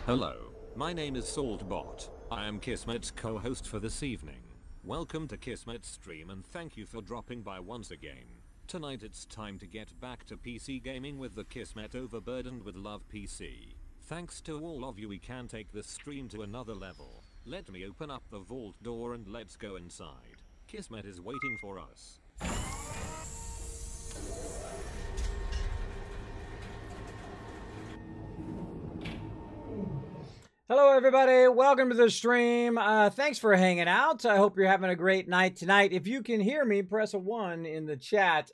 Hello, my name is Saltbot. I am Kismet's co-host for this evening. Welcome to Kismet's stream and thank you for dropping by once again. Tonight it's time to get back to PC gaming with the Kismet Overburdened with Love PC. Thanks to all of you, we can take this stream to another level. Let me open up the vault door and let's go inside. Kismet is waiting for us. Hello everybody, welcome to the stream. Thanks for hanging out. I hope you're having a great night tonight. If you can hear me, press a 1 in the chat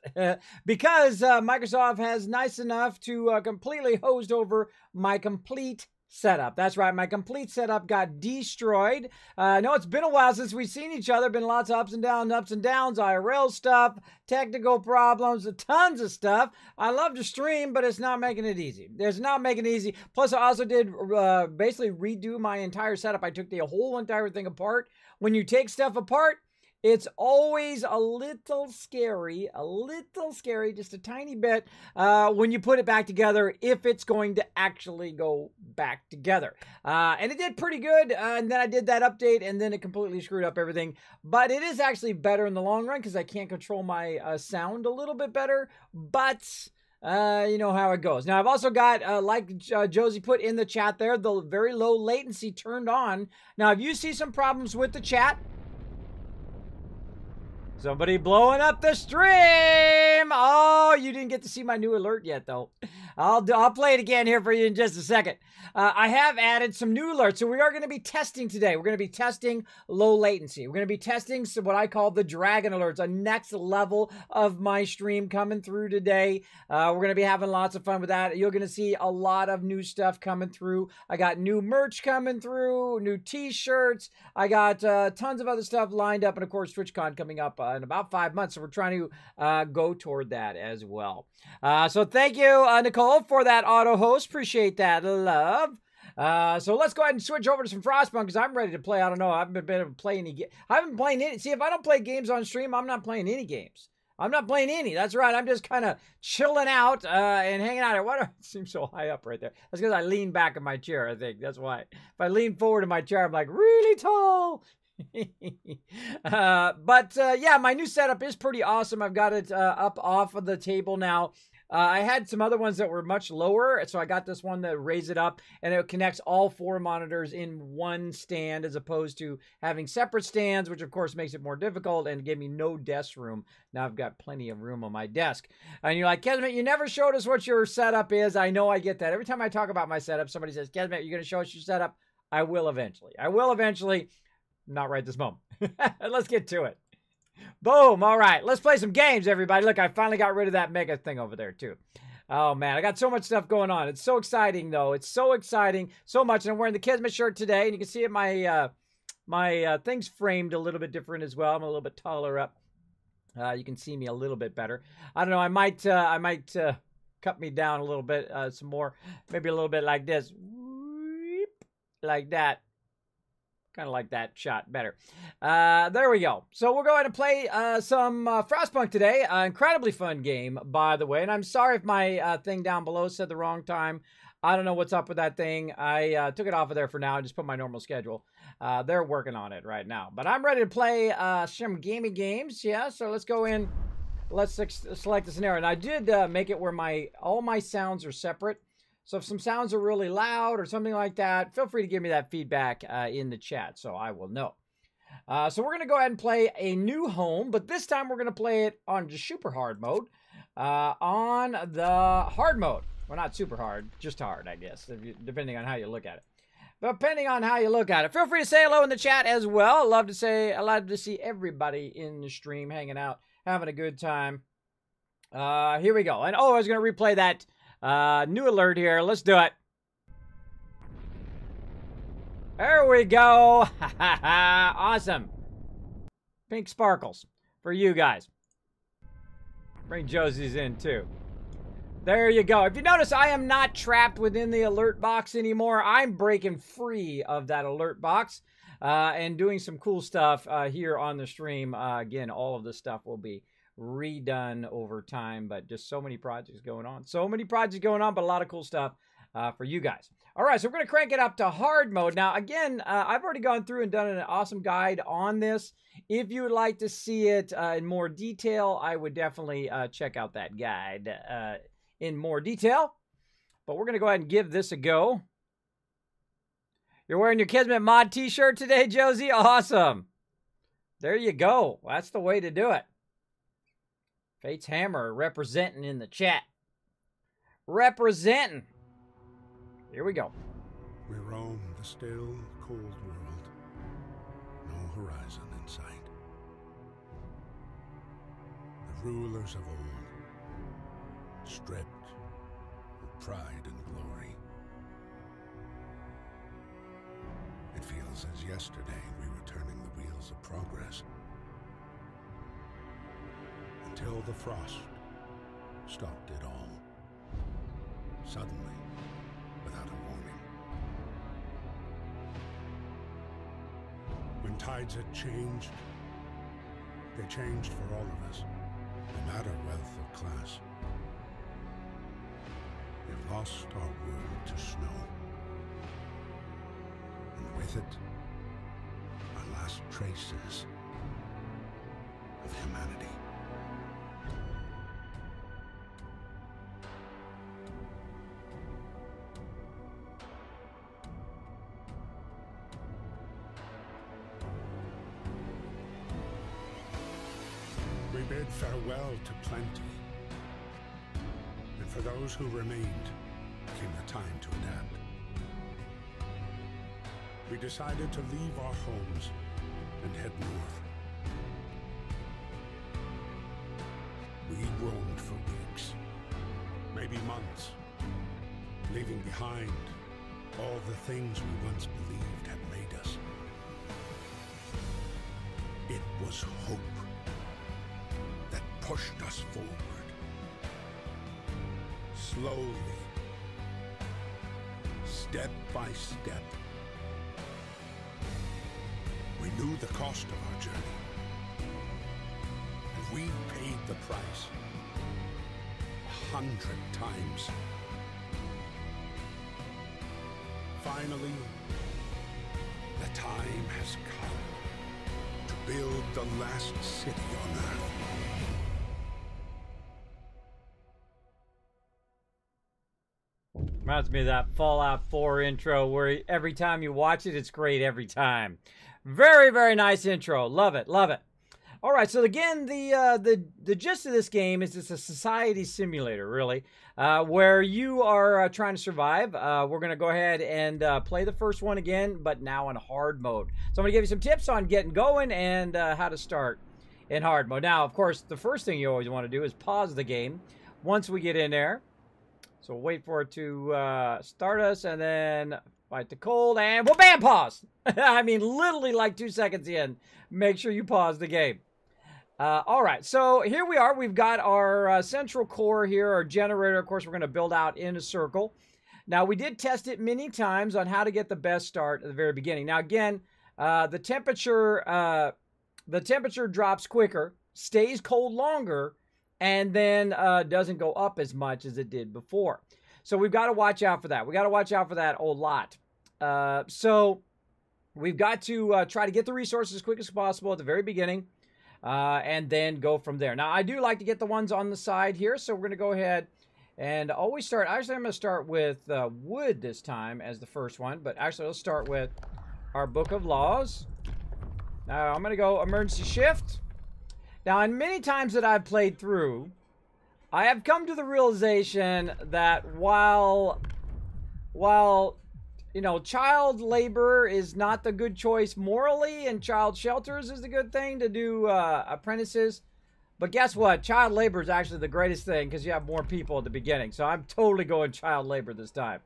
because Microsoft has nice enough to completely hosed over my complete setup. That's right, my complete setup got destroyed. No, it's been a while since we've seen each other. Been lots of ups and downs, IRL stuff, technical problems, tons of stuff. I love to stream, but it's not making it easy. It's not making it easy. Plus, I also did basically redo my entire setup. I took the whole entire thing apart. When you take stuff apart, it's always a little scary, just a tiny bit, when you put it back together, if it's going to actually go back together. And it did pretty good, and then I did that update, and then it completely screwed up everything. But it is actually better in the long run, because I can control my sound a little bit better, but you know how it goes. Now, I've also got, like Josie put in the chat there, the very low latency turned on. Now, if you see some problems with the chat, somebody blowing up the stream. Oh, you didn't get to see my new alert yet, though. I'll play it again here for you in just a second. I have added some new alerts. So we are going to be testing today. We're going to be testing low latency. We're going to be testing what I call the dragon alerts, a next level of my stream coming through today. We're going to be having lots of fun with that. You're going to see a lot of new stuff coming through. I got new merch coming through, new t-shirts. I got tons of other stuff lined up. And of course, TwitchCon coming up in about 5 months. So we're trying to go toward that as well. So thank you, Nicole, for that auto host. Appreciate that, love. So let's go ahead and switch over to some FrostPunk because I'm ready to play. I don't know. I haven't been able to play any. I haven't been playing any. See, if I don't play games on stream, I'm not playing any games. I'm not playing any. That's right. I'm just kind of chilling out and hanging out. What? It seems so high up right there. That's because I lean back in my chair, I think. That's why. If I lean forward in my chair, I'm like really tall. Yeah, my new setup is pretty awesome. I've got it up off of the table now. I had some other ones that were much lower, so I got this one that raised it up, and it connects all 4 monitors in one stand as opposed to having separate stands, which of course makes it more difficult and gave me no desk room. Now I've got plenty of room on my desk. And you're like, Kismet, you never showed us what your setup is. I know, I get that. Every time I talk about my setup, somebody says, Kismet, you're going to show us your setup? I will eventually. I will eventually. Not right this moment. Let's get to it. Boom. All right. Let's play some games, everybody. Look, I finally got rid of that mega thing over there, too. Oh, man. I got so much stuff going on. It's so exciting, though. It's so exciting. So much. And I'm wearing the Kismet shirt today. And you can see it, my thing's framed a little bit different as well. I'm a little bit taller up. You can see me a little bit better. I don't know. I might cut me down a little bit, some more. Maybe a little bit like this. Like that. Kind of like that shot better. There we go. So we're going to play some FrostPunk today. Incredibly fun game, by the way. And I'm sorry if my thing down below said the wrong time. I don't know what's up with that thing. I took it off of there for now and just put my normal schedule. They're working on it right now. But I'm ready to play some gaming games. Yeah, so let's go in. Let's select the scenario. And I did make it where all my sounds are separate. So if some sounds are really loud or something like that, feel free to give me that feedback in the chat so I will know. So we're going to go ahead and play a new home, but this time we're going to play it on just super hard mode. On the hard mode. Well, not super hard, just hard, I guess, depending on how you look at it. But depending on how you look at it. Feel free to say hello in the chat as well. I love to see everybody in the stream hanging out, having a good time. Here we go. And oh, I was going to replay that new alert here. Let's do it. There we go. Awesome. Pink sparkles for you guys. Bring Josie's in too. There you go. If you notice, I am not trapped within the alert box anymore. I'm breaking free of that alert box and doing some cool stuff here on the stream. Again, all of this stuff will be redone over time, but just so many projects going on. So many projects going on, but a lot of cool stuff. for you guys. All right, so we're going to crank it up to hard mode. Now, again, I've already gone through and done an awesome guide on this. If you would like to see it in more detail, I would definitely check out that guide in more detail. But we're going to go ahead and give this a go. You're wearing your Kismet mod t-shirt today, Josie? Awesome. There you go. That's the way to do it. Fate's Hammer representing in the chat. Representing. Here we go. We roam the still, cold world. No horizon in sight. The rulers of old, stripped of pride and glory. It feels as yesterday we were turning the wheels of progress. Until the frost stopped it all. Suddenly. Without a warning. When tides had changed, they changed for all of us, no matter wealth or class. We've lost our world to snow. And with it, our last traces of humanity. We bid farewell to plenty, and for those who remained, came the time to adapt. We decided to leave our homes and head north. We roamed for weeks, maybe months, leaving behind all the things we once believed had made us. It was hope that pushed us forward. Slowly, step by step. We knew the cost of our journey, and we paid the price 100 times. Finally, the time has come to build the last city on Earth. Reminds me of that Fallout 4 intro where every time you watch it, it's great every time. Very, very nice intro. Love it, love it. All right, so again, the gist of this game is it's a society simulator, really, where you are trying to survive. We're going to go ahead and play the first one again, but now in hard mode. So I'm going to give you some tips on getting going and how to start in hard mode. Now, of course, the first thing you always want to do is pause the game once we get in there. So we'll wait for it to start us and then fight the cold and well, bam, pause. I mean, literally like 2 seconds in. Make sure you pause the game. All right, so here we are. We've got our central core here, our generator. Of course, we're going to build out in a circle. Now, we did test it many times on how to get the best start at the very beginning. Now, again, the temperature drops quicker, stays cold longer, and then doesn't go up as much as it did before. So we've got to watch out for that. We got to watch out for that a lot. So we've got to try to get the resources as quick as possible at the very beginning. And then go from there. Now, I do like to get the ones on the side here, so we're going to go ahead and always start. Actually, I'm going to start with wood this time as the first one, but actually, let's start with our Book of Laws. Now, I'm going to go emergency shift. Now, in many times that I've played through, I have come to the realization that while you know, child labor is not the good choice morally, and child shelters is the good thing to do apprentices. But guess what? Child labor is actually the greatest thing because you have more people at the beginning. So I'm totally going child labor this time.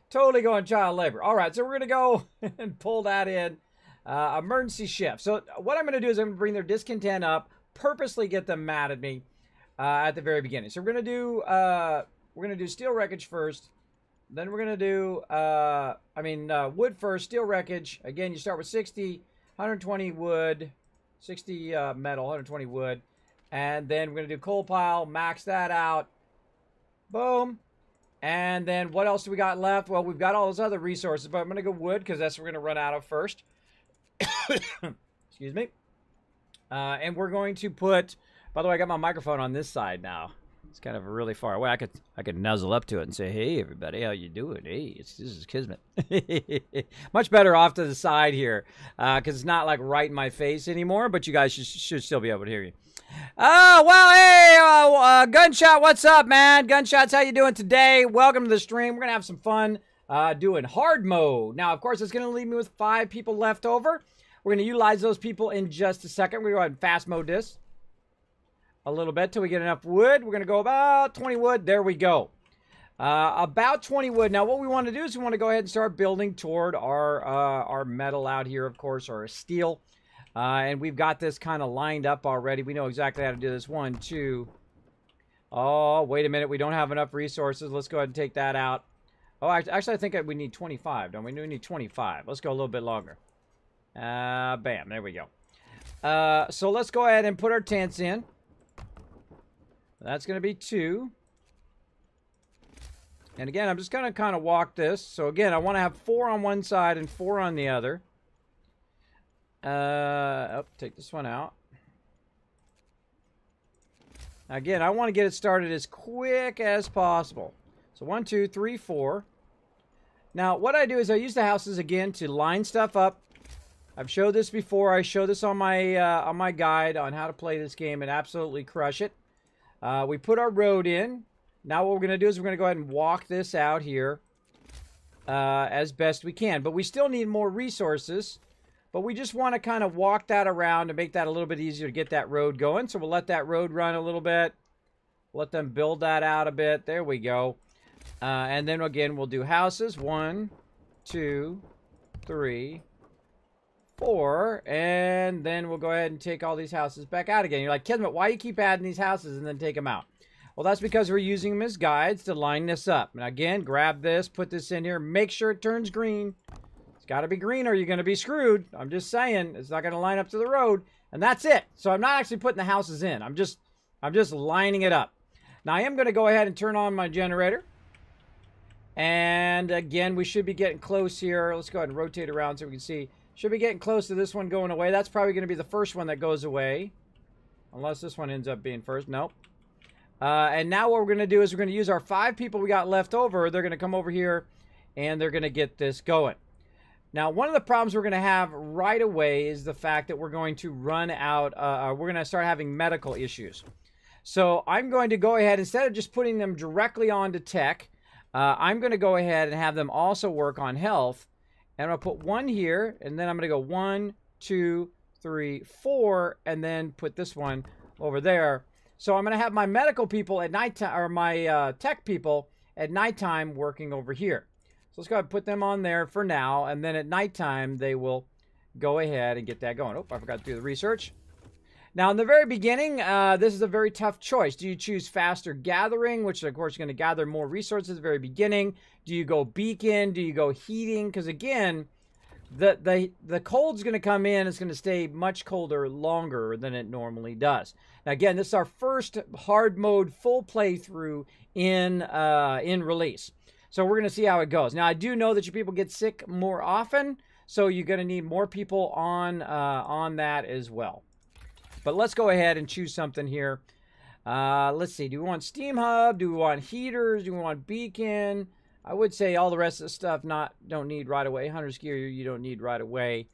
Totally going child labor. All right, so we're going to go and pull that in. Emergency shift. So what I'm going to do is I'm going to bring their discontent up, purposely get them mad at me at the very beginning. So we're going to do steel wreckage first. Then we're going to do, wood first, steel wreckage. Again, you start with 60, 120 wood, 60 metal, 120 wood. And then we're going to do coal pile, max that out. Boom. And then what else do we got left? Well, we've got all those other resources, but I'm going to go wood because that's what we're going to run out of first. Excuse me. And we're going to put, by the way, I got my microphone on this side now. It's kind of really far away. I could nuzzle up to it and say, "Hey, everybody, how you doing? Hey, this is Kismet." Much better off to the side here because it's not like right in my face anymore. But you guys should still be able to hear you. Oh well, hey, Gunshot, what's up, man? Gunshots, how you doing today? Welcome to the stream. We're gonna have some fun doing hard mode. Now, of course, it's gonna leave me with 5 people left over. We're gonna utilize those people in just a second. We're gonna go ahead and fast mode this a little bit till we get enough wood. We're going to go about 20 wood. There we go. About 20 wood. Now, what we want to do is we want to go ahead and start building toward our metal out here, of course, or steel. And we've got this kind of lined up already. We know exactly how to do this. 1, 2. Oh, wait a minute. We don't have enough resources. Let's go ahead and take that out. Oh, actually, I think we need 25, don't we? We need 25. Let's go a little bit longer. Bam. There we go. So let's go ahead and put our tents in. That's going to be 2. And again, I'm just going to kind of walk this. So again, I want to have 4 on one side and 4 on the other. Take this one out. Again, I want to get it started as quick as possible. So 1, 2, 3, 4. Now, what I do is I use the houses again to line stuff up. I've showed this before. I showed this on my guide on how to play this game and absolutely crush it. We put our road in. Now what we're going to do is we're going to go ahead and walk this out here as best we can. But we still need more resources. But we just want to kind of walk that around to make that a little bit easier to get that road going. So we'll let that road run a little bit. Let them build that out a bit. There we go. And then again, we'll do houses. 1, 2, 3, 4, and then we'll go ahead and take all these houses back out again. You're like, Kismet, why do you keep adding these houses and then take them out? Well, that's because we're using them as guides to line this up. And again, grab this, put this in here, make sure it turns green. It's got to be green or you're going to be screwed. I'm just saying, it's not going to line up to the road. And that's it. So I'm not actually putting the houses in. I'm just lining it up. Now I am going to go ahead and turn on my generator. And again, we should be getting close here. Let's go ahead and rotate around so we can see. Should be getting close to this one going away. That's probably going to be the first one that goes away. Unless this one ends up being first. Nope. And now what we're going to do is we're going to use our 5 people we got left over. They're going to come over here and they're going to get this going. Now, one of the problems we're going to have right away is the fact that we're going to run out. We're going to start having medical issues. So I'm going to go ahead, instead of just putting them directly onto tech, I'm going to go ahead and have them also work on health. And I'll put 1 here, and then I'm going to go 1, 2, 3, 4, and then put this one over there. So I'm going to have my medical people at nighttime, or my tech people at nighttime working over here. So let's go ahead and put them on there for now, and then at nighttime they will go ahead and get that going. Oh, I forgot to do the research. Now, in the very beginning, this is a very tough choice. Do you choose faster gathering, which, of course, is going to gather more resources at the very beginning? Do you go beacon? Do you go heating? Because, again, the cold's going to come in. It's going to stay much colder longer than it normally does. Now, again, this is our first hard mode full playthrough in release. So we're going to see how it goes. Now, I do know that you people get sick more often, so you're going to need more people on that as well. But let's go ahead and choose something here. Let's see. Do we want Steam Hub? Do we want heaters? Do we want beacon? I would say all the rest of the stuff don't need right away. Hunter's gear you don't need right away.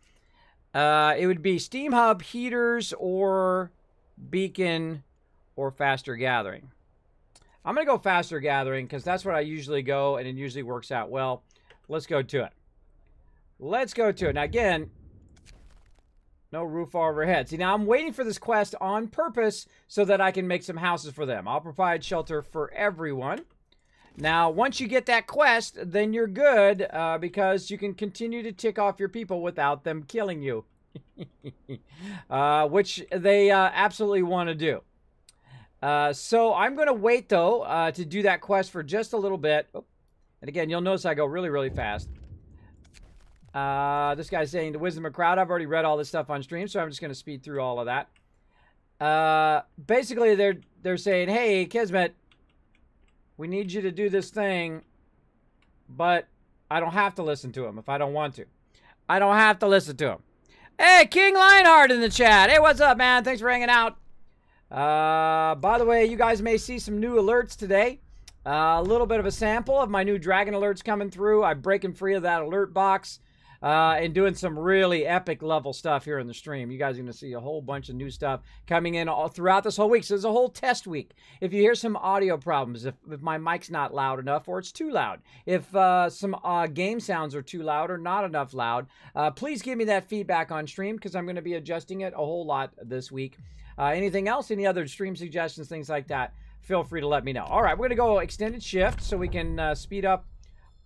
It would be Steam Hub, heaters, or beacon, or faster gathering. I'm going to go faster gathering because that's what I usually go, and it usually works out well. Let's go to it. Let's go to it. Now, again, no roof overhead. See, now I'm waiting for this quest on purpose so that I can make some houses for them. I'll provide shelter for everyone. Now, once you get that quest, then you're good because you can continue to tick off your people without them killing you. Which they absolutely want to do. So I'm going to wait, though, to do that quest for just a little bit. Oh, and again, you'll notice I go really, really fast. This guy's saying the wisdom of crowd. I've already read all this stuff on stream, so I'm just going to speed through all of that. Basically, they're saying, hey, Kismet, We need you to do this thing, but I don't have to listen to him if I don't want to. I don't have to listen to him. Hey, King Lionheart in the chat. Hey, what's up, man? Thanks for hanging out. By the way, you guys may see some new alerts today. A little bit of a sample of my new dragon alerts coming through. I'm breaking free of that alert box and doing some really epic level stuff here in the stream. You guys are going to see a whole bunch of new stuff coming in all throughout this whole week. So there's a whole test week. If you hear some audio problems, if my mic's not loud enough or it's too loud, if some game sounds are too loud or not enough loud, please give me that feedback on stream because I'm going to be adjusting it a whole lot this week. Anything else? Any other stream suggestions, things like that? Feel free to let me know. All right, we're going to go extended shift so we can speed up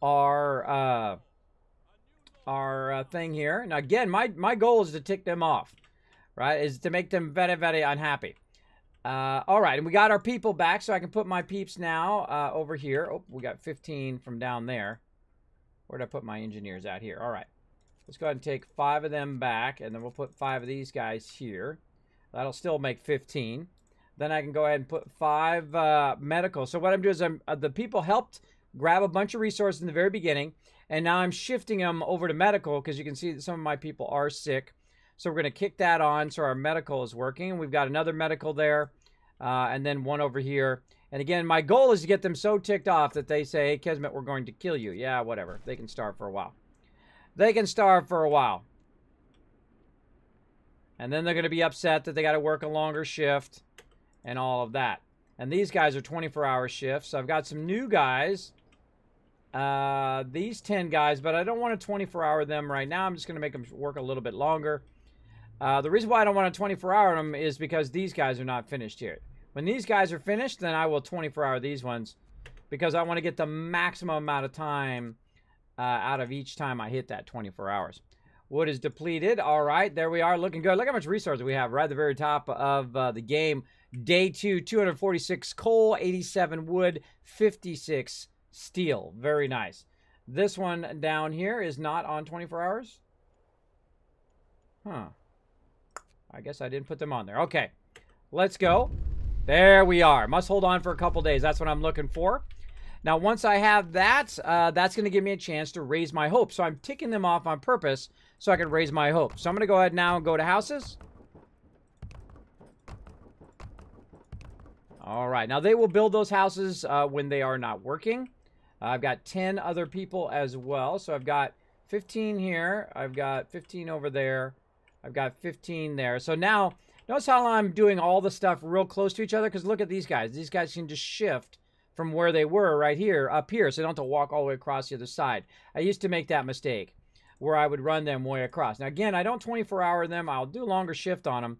our thing here. Now, again, my goal is to tick them off, right? Is to make them very, very unhappy. All right, and we got our people back, so I can put my peeps now over here. Oh, we got 15 from down there. Where'd I put my engineers at here? All right, let's go ahead and take 5 of them back, and then we'll put 5 of these guys here. That'll still make 15. Then I can go ahead and put 5 medical. So what I'm doing is the people helped grab a bunch of resources in the very beginning, and now I'm shifting them over to medical because you can see that some of my people are sick. So we're going to kick that on so our medical is working. We've got another medical there, and then one over here. And again, my goal is to get them so ticked off that they say, hey, Kismet, we're going to kill you. Yeah, whatever. They can starve for a while. They can starve for a while. And then they're going to be upset that they got to work a longer shift and all of that. And these guys are 24-hour shifts. So I've got some new guys. These 10 guys, but I don't want to 24-hour them right now. I'm just going to make them work a little bit longer. The reason why I don't want to 24-hour them is because these guys are not finished here. When these guys are finished, then I will 24-hour these ones because I want to get the maximum amount of time out of each time I hit that 24 hours. Wood is depleted. All right, there we are. Looking good. Look how much resources we have right at the very top of the game. Day 2, 246 coal, 87 wood, 56 steel. Very nice. This one down here is not on 24 hours. Huh. I guess I didn't put them on there. Okay, let's go. There we are. Must hold on for a couple days. That's what I'm looking for. Now, once I have that, that's going to give me a chance to raise my hope. So I'm ticking them off on purpose so I can raise my hope. So I'm going to go ahead now and go to houses. All right. Now, they will build those houses when they are not working. I've got 10 other people as well. So I've got 15 here. I've got 15 over there. I've got 15 there. So now, notice how I'm doing all the stuff real close to each other? Because look at these guys. These guys can just shift from where they were right here, up here, so they don't have to walk all the way across the other side. I used to make that mistake where I would run them way across. Now, again, I don't 24-hour them. I'll do a longer shift on them,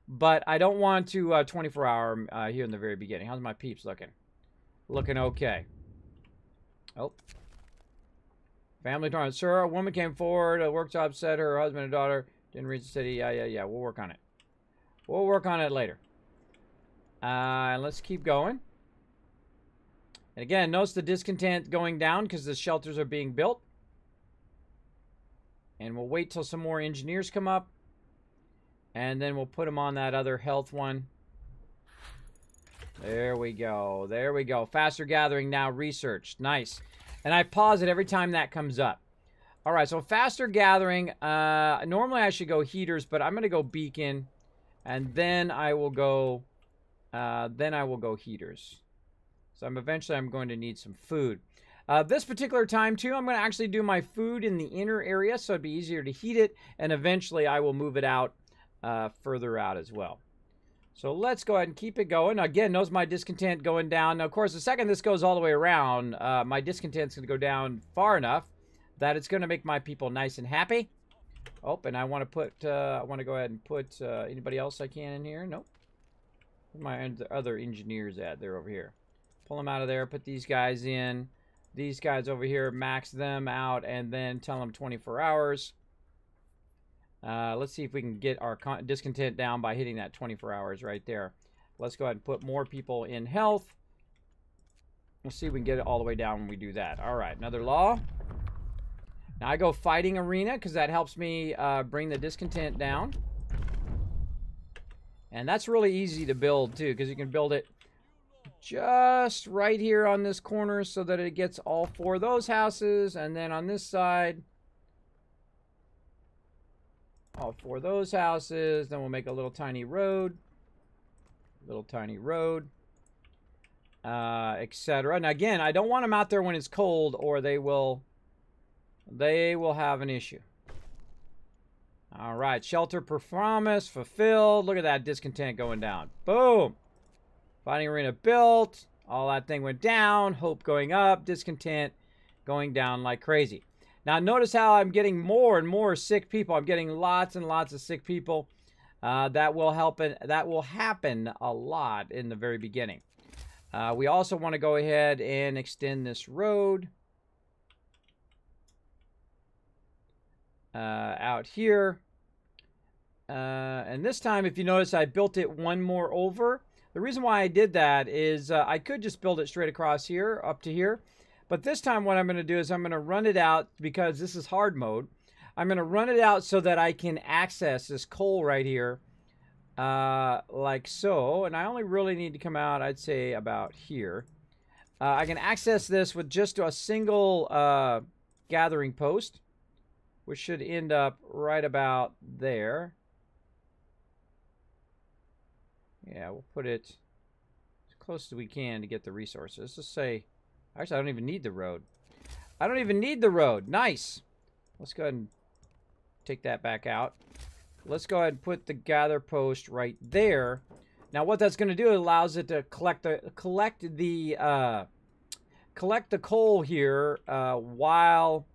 but I don't want to 24-hour them here in the very beginning. How's my peeps looking? Looking okay. Oh. Family tournament. Sir, a woman came forward. A work job said her husband and daughter didn't reach the city. Yeah. We'll work on it. We'll work on it later. Let's keep going. And again, notice the discontent going down because the shelters are being built. And we'll wait till some more engineers come up. And then we'll put them on that other health one. There we go. There we go. Faster gathering now researched. Nice. And I pause it every time that comes up. All right, so faster gathering. Normally I should go heaters, but I'm going to go beacon. And then I will go heaters. So eventually I'm going to need some food. This particular time, too, I'm going to actually do my food in the inner area, so it'd be easier to heat it, and eventually I will move it out further out as well. So let's go ahead and keep it going. Again, notice my discontent going down. Now, of course, the second this goes all the way around, my discontent's going to go down far enough that it's going to make my people nice and happy. Oh, and I want to put, I want to go ahead and put anybody else I can in here. Nope. Where my other engineers at? They're over here. Pull them out of there, put these guys in. These guys over here, max them out, and then tell them 24 hours. Let's see if we can get our discontent down by hitting that 24 hours right there. Let's go ahead and put more people in health. We'll see if we can get it all the way down when we do that. All right, another law. Now I go fighting arena because that helps me bring the discontent down. And that's really easy to build, too, because you can build it just right here on this corner so that it gets all 4 of those houses. And then on this side, all 4 of those houses. Then we'll make a little tiny road. Etc. And again, I don't want them out there when it's cold, or they will have an issue. All right, shelter per promise fulfilled. Look at that discontent going down. Boom. Fighting arena built. All that thing went down. Hope going up. Discontent going down like crazy. Now notice how I'm getting more and more sick people. I'm getting lots and lots of sick people. That will happen a lot in the very beginning. We also want to go ahead and extend this road out here. And this time, if you notice, I built it one more over. The reason why I did that is I could just build it straight across here, up to here. But this time what I'm going to do is I'm going to run it out, because this is hard mode. I'm going to run it out so that I can access this coal right here. Like so. And I only really need to come out, I'd say, about here. I can access this with just a single gathering post, which should end up right about there. Yeah, we'll put it as close as we can to get the resources. Let's just say, actually, I don't even need the road. I don't even need the road. Nice. Let's go ahead and take that back out. Let's go ahead and put the gather post right there. Now, what that's going to do, it allows it to collect the coal here while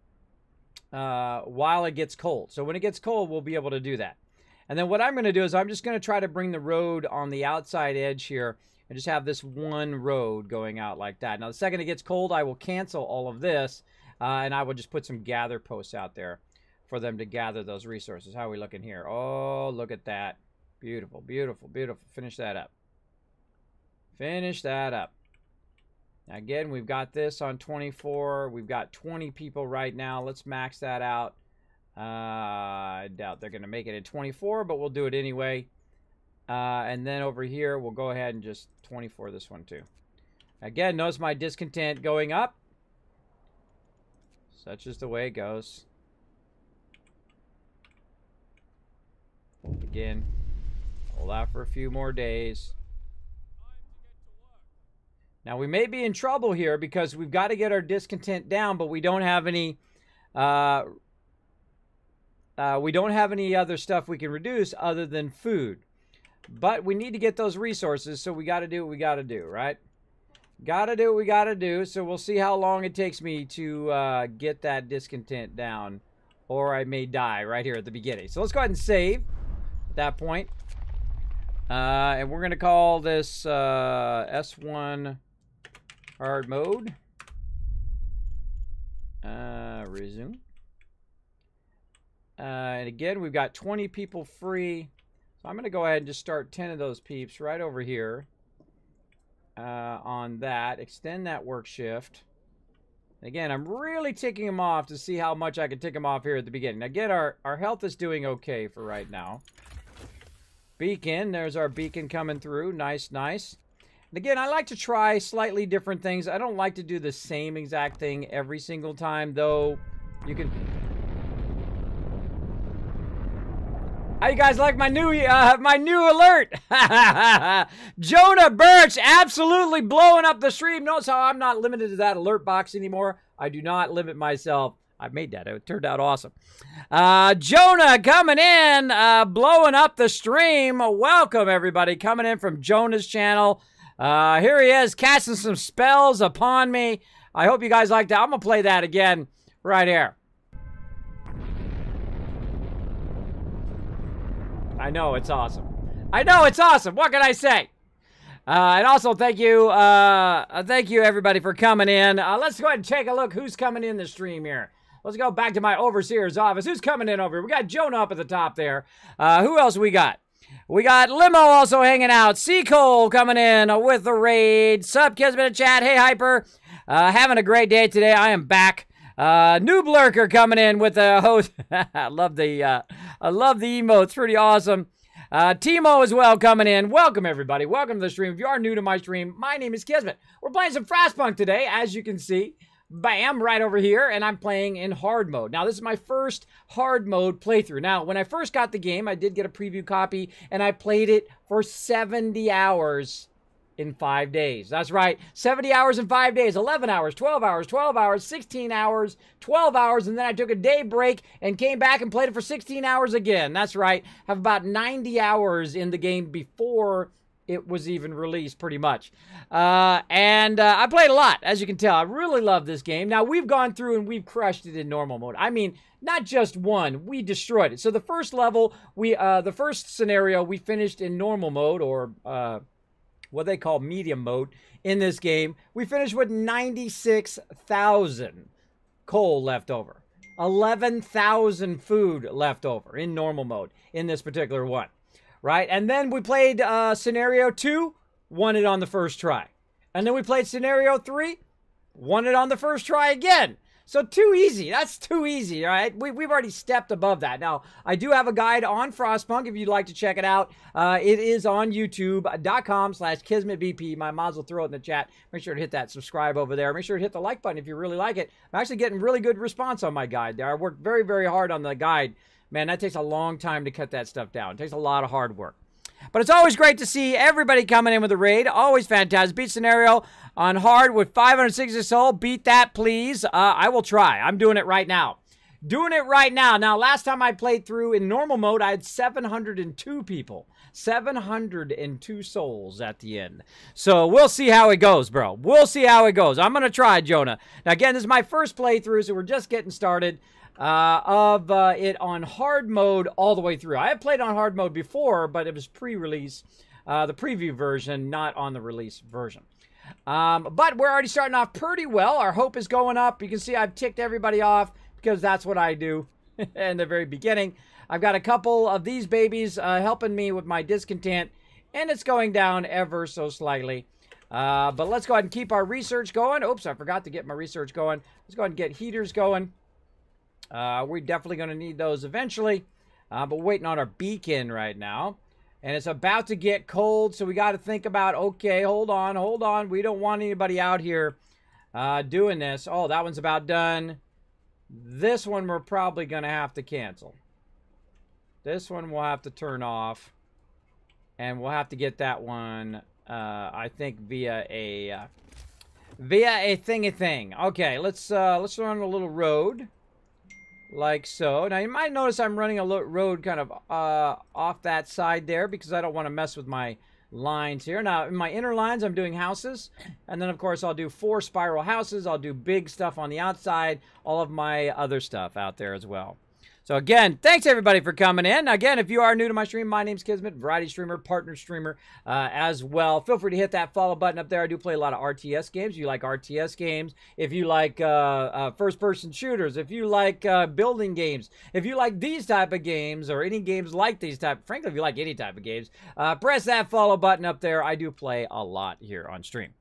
it gets cold. So when it gets cold, we'll be able to do that. And then what I'm going to do is I'm just going to try to bring the road on the outside edge here and just have this one road going out like that. Now, the second it gets cold, I will cancel all of this, and I will just put some gather posts out there for them to gather those resources. How are we looking here? Oh, look at that. Beautiful, beautiful, beautiful. Finish that up. Finish that up. Now, again, we've got this on 24. We've got 20 people right now. Let's max that out. I doubt they're going to make it at 24, but we'll do it anyway. And then over here, we'll go ahead and just 24 this one too. Again, notice my discontent going up. Such is the way it goes. Again, hold out for a few more days. Now, we may be in trouble here because we've got to get our discontent down, but we don't have any other stuff we can reduce other than food. But we need to get those resources, so we got to do what we got to do, right? Got to do what we got to do. So we'll see how long it takes me to get that discontent down, or I may die right here at the beginning. So let's go ahead and save at that point. And we're going to call this S1 hard mode. Resume. And again, we've got 20 people free. So I'm going to go ahead and just start 10 of those peeps right over here on that. Extend that work shift. Again, I'm really ticking them off to see how much I can tick them off here at the beginning. Again, our health is doing okay for right now. Beacon, there's our beacon coming through. Nice, nice. And again, I like to try slightly different things. I don't like to do the same exact thing every single time, though. You can... How you guys like my new alert? Jonah Birch absolutely blowing up the stream. Notice how I'm not limited to that alert box anymore. I do not limit myself. I made that. It turned out awesome. Jonah coming in, blowing up the stream. Welcome, everybody, coming in from Jonah's channel. Here he is, casting some spells upon me. I hope you guys like that. I'm going to play that again right here. I know, it's awesome. I know, it's awesome. What can I say? And also, thank you everybody for coming in. Let's go ahead and take a look who's coming in the stream here. Let's go back to my overseer's office. Who's coming in over here? We got Jonah up at the top there. Who else we got? We got Limo also hanging out. Cole coming in with the raid. Sup, Kismet in chat. Hey, Hyper. Having a great day today. I am back. Noob Lurker coming in with the host. I love the emotes. Pretty awesome. Timo as well coming in. Welcome, everybody. Welcome to the stream. If you are new to my stream, my name is Kismet. We're playing some FrostPunk today, as you can see. Bam, right over here, and I'm playing in hard mode. Now, this is my first hard mode playthrough. Now, when I first got the game, I did get a preview copy, and I played it for 70 hours in 5 days. That's right, 70 hours in 5 days, 11 hours, 12 hours, 12 hours, 16 hours, 12 hours, and then I took a day break and came back and played it for 16 hours again. That's right, have about 90 hours in the game before it was even released, pretty much. I played a lot, as you can tell. I really love this game. Now, we've gone through and we've crushed it in normal mode. I mean, not just one, we destroyed it. So the first level, the first scenario, we finished in normal mode, or what they call medium mode in this game. We finished with 96,000 coal left over. 11,000 food left over in normal mode in this particular one. Right? And then we played scenario 2, won it on the first try. And then we played scenario 3, won it on the first try again. So too easy. That's too easy, all right? We've already stepped above that. Now, I do have a guide on FrostPunk if you'd like to check it out. It is on youtube.com/KismetBP. My mods will throw it in the chat. Make sure to hit that subscribe over there. Make sure to hit the like button if you really like it. I'm actually getting really good response on my guide there. I worked very, very hard on the guide. Man, that takes a long time to cut that stuff down. It takes a lot of hard work. But it's always great to see everybody coming in with a raid. Always fantastic. Beat scenario on hard with 560 soul. Beat that, please. I will try. I'm doing it right now. Doing it right now. Now, last time I played through in normal mode, I had 702 people. 702 souls at the end. So we'll see how it goes, bro. We'll see how it goes. I'm going to try, Jonah. Now, again, this is my first playthrough, so we're just getting started. It on hard mode all the way through. I have played on hard mode before, but it was pre-release, the preview version, not on the release version. But we're already starting off pretty well. Our hope is going up. You can see I've ticked everybody off because that's what I do in the very beginning. I've got a couple of these babies helping me with my discontent, and it's going down ever so slightly. But let's go ahead and keep our research going. Oops, I forgot to get my research going. Let's go ahead and get heaters going. We're definitely going to need those eventually, but we're waiting on our beacon right now, and it's about to get cold, so we got to think about, okay, hold on, we don't want anybody out here doing this. Oh, that one's about done. This one we're probably going to have to cancel. This one we'll have to turn off, and we'll have to get that one, I think, via a thing. Okay, let's run a little road. Like so. Now, you might notice I'm running a road kind of off that side there because I don't want to mess with my lines here. Now, in my inner lines, I'm doing houses. And then, of course, I'll do 4 spiral houses. I'll do big stuff on the outside. All of my other stuff out there as well. So, again, thanks, everybody, for coming in. Again, if you are new to my stream, my name's Kismet, variety streamer, partner streamer as well. Feel free to hit that follow button up there. I do play a lot of RTS games. You like RTS games. If you like first-person shooters. If you like building games. If you like these type of games or any games like these type. Frankly, if you like any type of games, press that follow button up there. I do play a lot here on stream.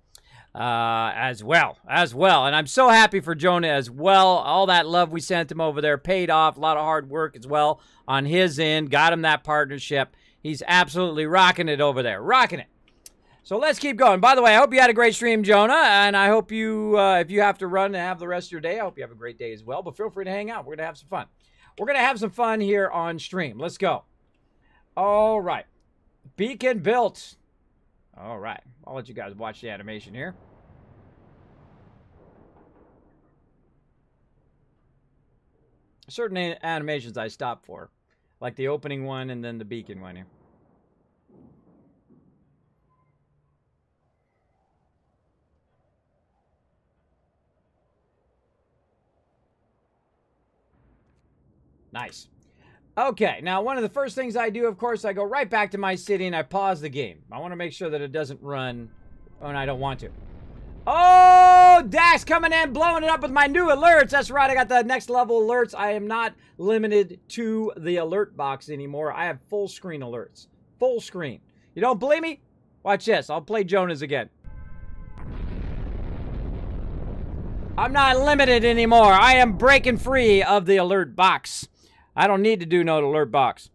As well. And I'm so happy for Jonah as well. All that love we sent him over there paid off. A lot of hard work as well on his end. Got him that partnership. He's absolutely rocking it over there. Rocking it. So let's keep going. By the way, I hope you had a great stream, Jonah. And I hope you, if you have to run and have the rest of your day, I hope you have a great day as well. But feel free to hang out. We're going to have some fun. We're going to have some fun here on stream. Let's go. All right. Beacon built. All right. I'll let you guys watch the animation here. Certain animations I stop for, like the opening one and then the beacon one here. Nice. Okay, now one of the first things I do, of course, I go right back to my city and I pause the game. I want to make sure that it doesn't run when I don't want to. Oh, Dax coming in, blowing it up with my new alerts. That's right, I got the next level alerts. I am not limited to the alert box anymore. I have full screen alerts. Full screen. You don't believe me? Watch this. I'll play Jonas again. I'm not limited anymore. I am breaking free of the alert box. I don't need to do no alert box.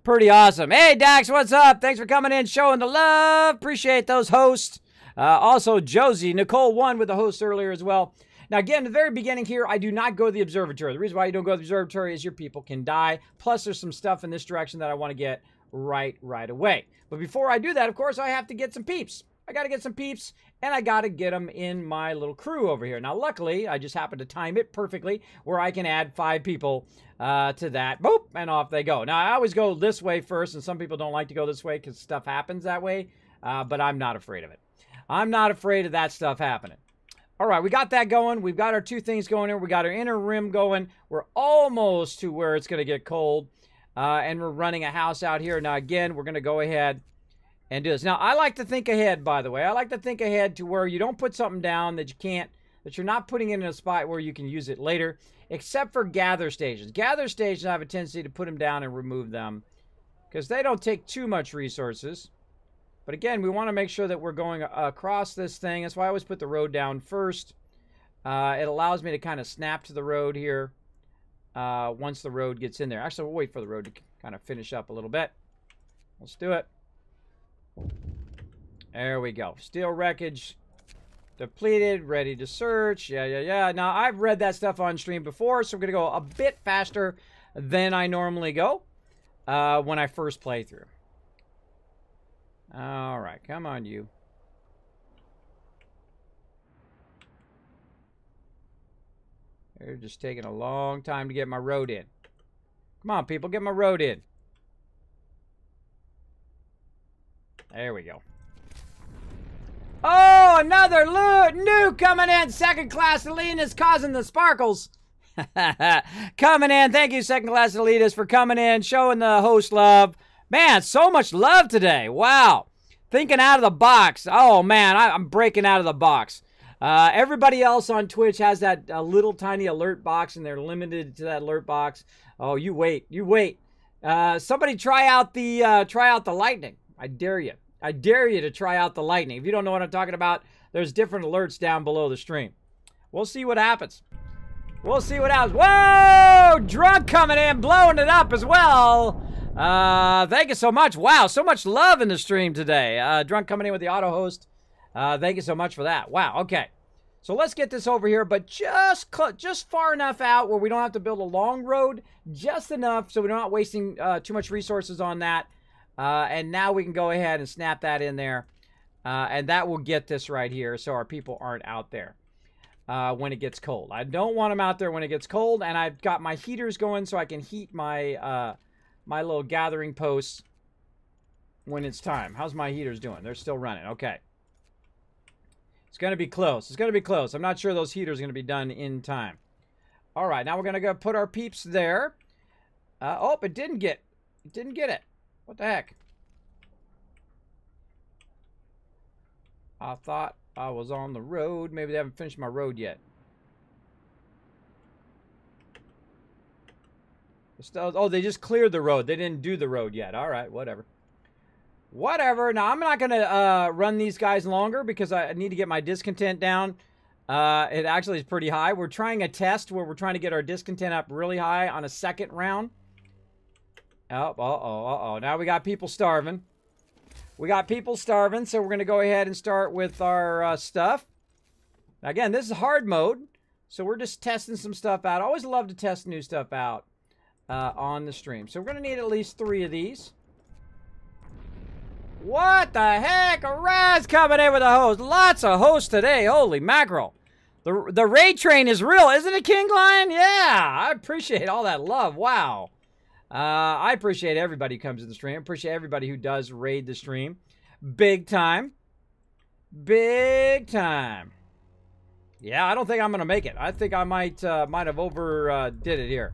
Pretty awesome. Hey, Dax, what's up? Thanks for coming in, showing the love. Appreciate those hosts. Also, Josie, Nicole won with the host earlier as well. Now, again, at the very beginning here, I do not go to the observatory. The reason why you don't go to the observatory is your people can die. Plus, there's some stuff in this direction that I want to get right away. But before I do that, of course, I have to get some peeps. I got to get some peeps, and I got to get them in my little crew over here. Now, luckily, I just happened to time it perfectly where I can add 5 people to that. Boop, and off they go. Now, I always go this way first, and some people don't like to go this way because stuff happens that way, but I'm not afraid of it. I'm not afraid of that stuff happening. All right, we got that going. We've got our 2 things going here. We got our inner rim going. We're almost to where it's going to get cold. And we're running a house out here. Now, again, we're going to go ahead and do this. Now, I like to think ahead, by the way. I like to think ahead to where you don't put something down that you can't, that you're not putting it in a spot where you can use it later, except for gather stations. Gather stations, I have a tendency to put them down and remove them because they don't take too much resources. But again, we want to make sure that we're going across this thing. That's why I always put the road down first. It allows me to kind of snap to the road here once the road gets in there. Actually, we'll wait for the road to kind of finish up a little bit. Let's do it. There we go. Steel wreckage depleted, ready to search. Yeah. Now, I've read that stuff on stream before, so we're going to go a bit faster than I normally go when I first play through. All right, come on, you. They're just taking a long time to get my road in. Come on, people, get my road in. There we go. Oh, another nuke coming in. Second class elite is causing the sparkles. Coming in. Thank you, second class elitist, for coming in, showing the host love. Man, so much love today. Wow. Thinking out of the box. Oh, man, I'm breaking out of the box. Everybody else on Twitch has that little tiny alert box, and they're limited to that alert box. Oh, you wait. You wait. Somebody try out the lightning. I dare you. I dare you to try out the lightning. If you don't know what I'm talking about, there's different alerts down below the stream. We'll see what happens. We'll see what happens. Whoa! Drunk coming in, blowing it up as well. Thank you so much. Wow, so much love in the stream today. Drunk coming in with the auto host. Thank you so much for that. Wow, okay. So let's get this over here, but just far enough out where we don't have to build a long road, just enough so we're not wasting too much resources on that. And now we can go ahead and snap that in there. And that will get this right here so our people aren't out there when it gets cold. I don't want them out there when it gets cold, and I've got my heaters going so I can heat my my little gathering posts when it's time. How's my heaters doing? They're still running. Okay. It's going to be close. It's going to be close. I'm not sure those heaters are going to be done in time. All right. Now we're going to go put our peeps there. Oh, it didn't get it. What the heck? I thought I was on the road. Maybe they haven't finished my road yet. Oh, they just cleared the road. They didn't do the road yet. All right, whatever. Whatever. Now, I'm not going to run these guys longer because I need to get my discontent down. It actually is pretty high. We're trying a test where we're trying to get our discontent up really high on a second round. Oh, uh-oh. Now we got people starving. We got people starving, so we're going to go ahead and start with our stuff. Now, again, this is hard mode, so we're just testing some stuff out. I always love to test new stuff out on the stream. So we're going to need at least 3 of these. What the heck? A Raz coming in with a host. Lots of hosts today. Holy mackerel. The raid train is real, isn't it, King Lion? Yeah, I appreciate all that love. Wow. I appreciate everybody who comes to the stream. I appreciate everybody who does raid the stream. Big time. Big time. Yeah, I don't think I'm going to make it. I think I might have overdid it here.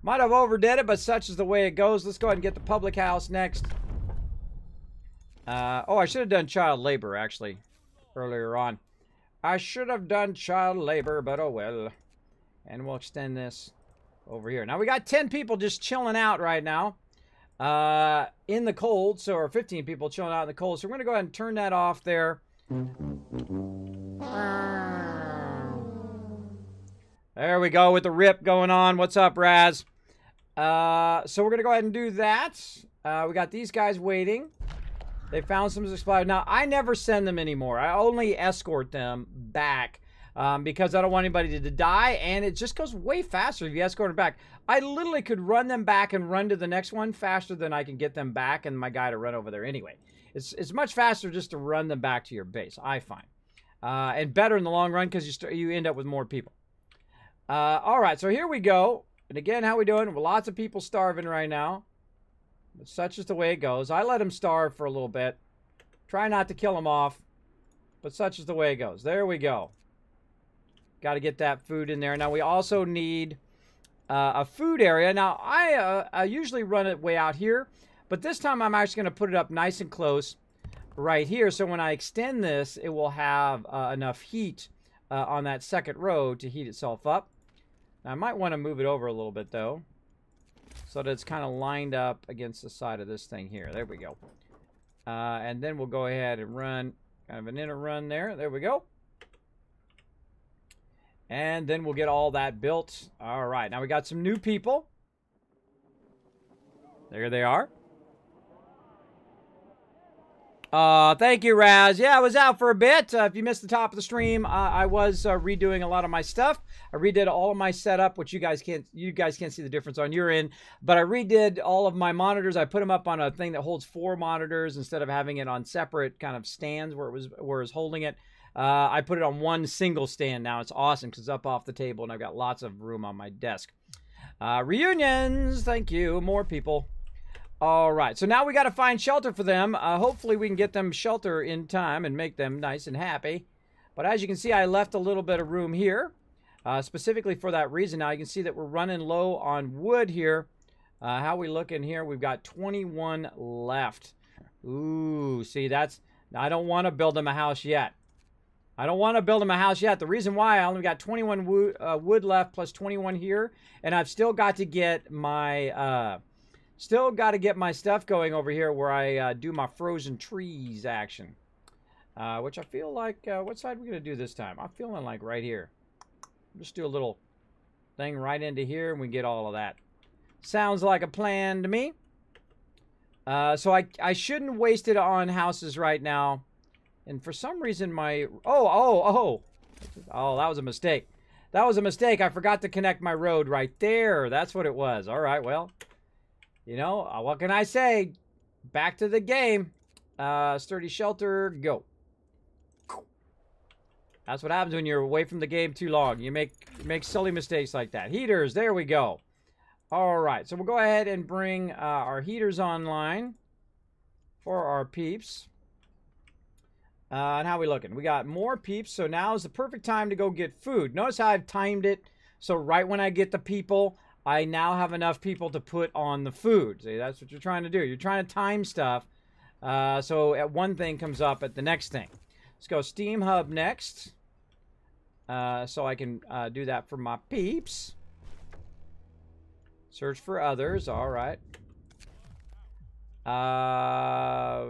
Might have overdid it, but such is the way it goes. Let's go ahead and get the public house next. Oh, I should have done child labor, actually, earlier on. I should have done child labor, but oh well. And we'll extend this over here. Now, we got 10 people just chilling out right now in the cold. So, or 15 people chilling out in the cold. So, we're going to go ahead and turn that off there. There we go with the rip going on. What's up, Raz? So, we're going to go ahead and do that. We got these guys waiting. They found some supplies. Now, I never send them anymore. I only escort them back because I don't want anybody to die, and it just goes way faster if you escort them back. I literally could run them back and run to the next one faster than I can get them back and my guy to run over there anyway. It's much faster just to run them back to your base, I find. And better in the long run because you end up with more people. All right, so here we go. And again, how we doing? Well, lots of people starving right now. But such is the way it goes. I let them starve for a little bit. Try not to kill them off. But such is the way it goes. There we go. Got to get that food in there. Now, we also need a food area. Now, I usually run it way out here. But this time, I'm actually going to put it up nice and close right here. So when I extend this, it will have enough heat on that second row to heat itself up. Now, I might want to move it over a little bit, though, so that it's kind of lined up against the side of this thing here. There we go. And then we'll go ahead and run kind of an inner run there. There we go. And then we'll get all that built. All right. Now we got some new people. There they are. Thank you, Raz. Yeah, I was out for a bit. If you missed the top of the stream, I was redoing a lot of my stuff. I redid all of my setup, which you guys can't see the difference on your end. But I redid all of my monitors. I put them up on a thing that holds 4 monitors instead of having it on separate kind of stands where it was holding it. I put it on one single stand now. It's awesome because it's up off the table and I've got lots of room on my desk. Reunions, thank you. More people. All right, so now we got to find shelter for them. Hopefully we can get them shelter in time and make them nice and happy. But as you can see, I left a little bit of room here, specifically for that reason. Now you can see that we're running low on wood here. How we looking here? We've got 21 left. Ooh, see, I don't want to build them a house yet. I don't want to build them a house yet. The reason why, I only got 21 wood left plus 21 here, and I've still got to get my... Still got to get my stuff going over here where I do my frozen trees action. Which I feel like, what side are we going to do this time? I'm feeling like right here. Just do a little thing right into here and we get all of that. Sounds like a plan to me. So I shouldn't waste it on houses right now. And for some reason my... Oh, that was a mistake. That was a mistake. I forgot to connect my road right there. That's what it was. All right, well... You know, what can I say? Back to the game. Sturdy shelter, go. That's what happens when you're away from the game too long. You make silly mistakes like that. Heaters, there we go. All right, so we'll go ahead and bring our heaters online for our peeps. And how we looking? We got more peeps, so now is the perfect time to go get food. Notice how I've timed it. So right when I get the people... I now have enough people to put on the food. See, that's what you're trying to do. You're trying to time stuff. So at one thing comes up at the next thing. Let's go Steam Hub next. So I can do that for my peeps. Search for others. All right. I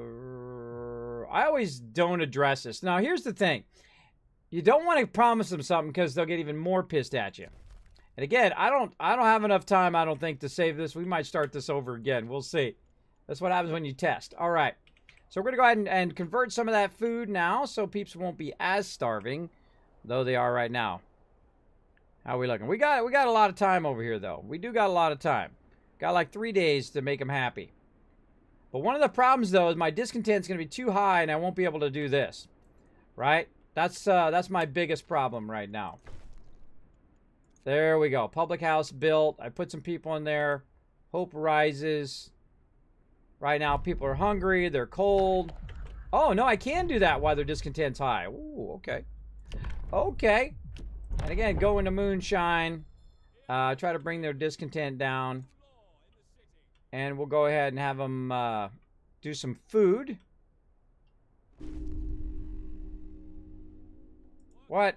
always don't address this. Now, here's the thing. You don't want to promise them something because they'll get even more pissed at you. And again, I don't have enough time, I don't think, to save this. We might start this over again. We'll see. That's what happens when you test. All right. So we're going to go ahead and convert some of that food now so peeps won't be as starving, though they are right now. How are we looking? We got a lot of time over here, though. We do got a lot of time. Got like 3 days to make them happy. But one of the problems, though, is my discontent's going to be too high and I won't be able to do this. Right? That's my biggest problem right now. There we go. Public house built. I put some people in there. Hope rises. Right now, people are hungry. They're cold. Oh, no, I can do that while their discontent's high. Ooh, okay. Okay. And again, go into moonshine. Try to bring their discontent down. And we'll go ahead and have them do some food. What?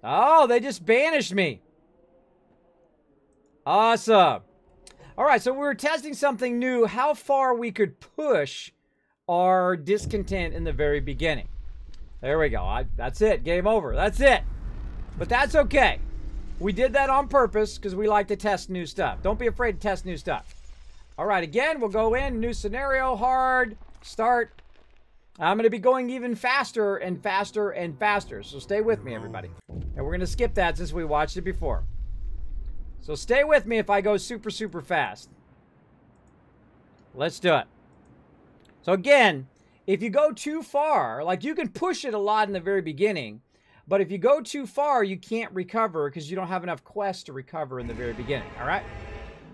Oh, they just banished me. Awesome. All right, so we were testing something new, how far we could push our discontent in the very beginning. There we go. That's it. Game over. That's it. But that's okay. We did that on purpose because we like to test new stuff. Don't be afraid to test new stuff. All right, again, we'll go in. New scenario, hard, start. I'm going to be going even faster and faster and faster. So stay with me, everybody. And we're going to skip that since we watched it before. So stay with me if I go super, super fast. Let's do it. So again, if you go too far, like you can push it a lot in the very beginning, but if you go too far, you can't recover because you don't have enough quests to recover in the very beginning, all right?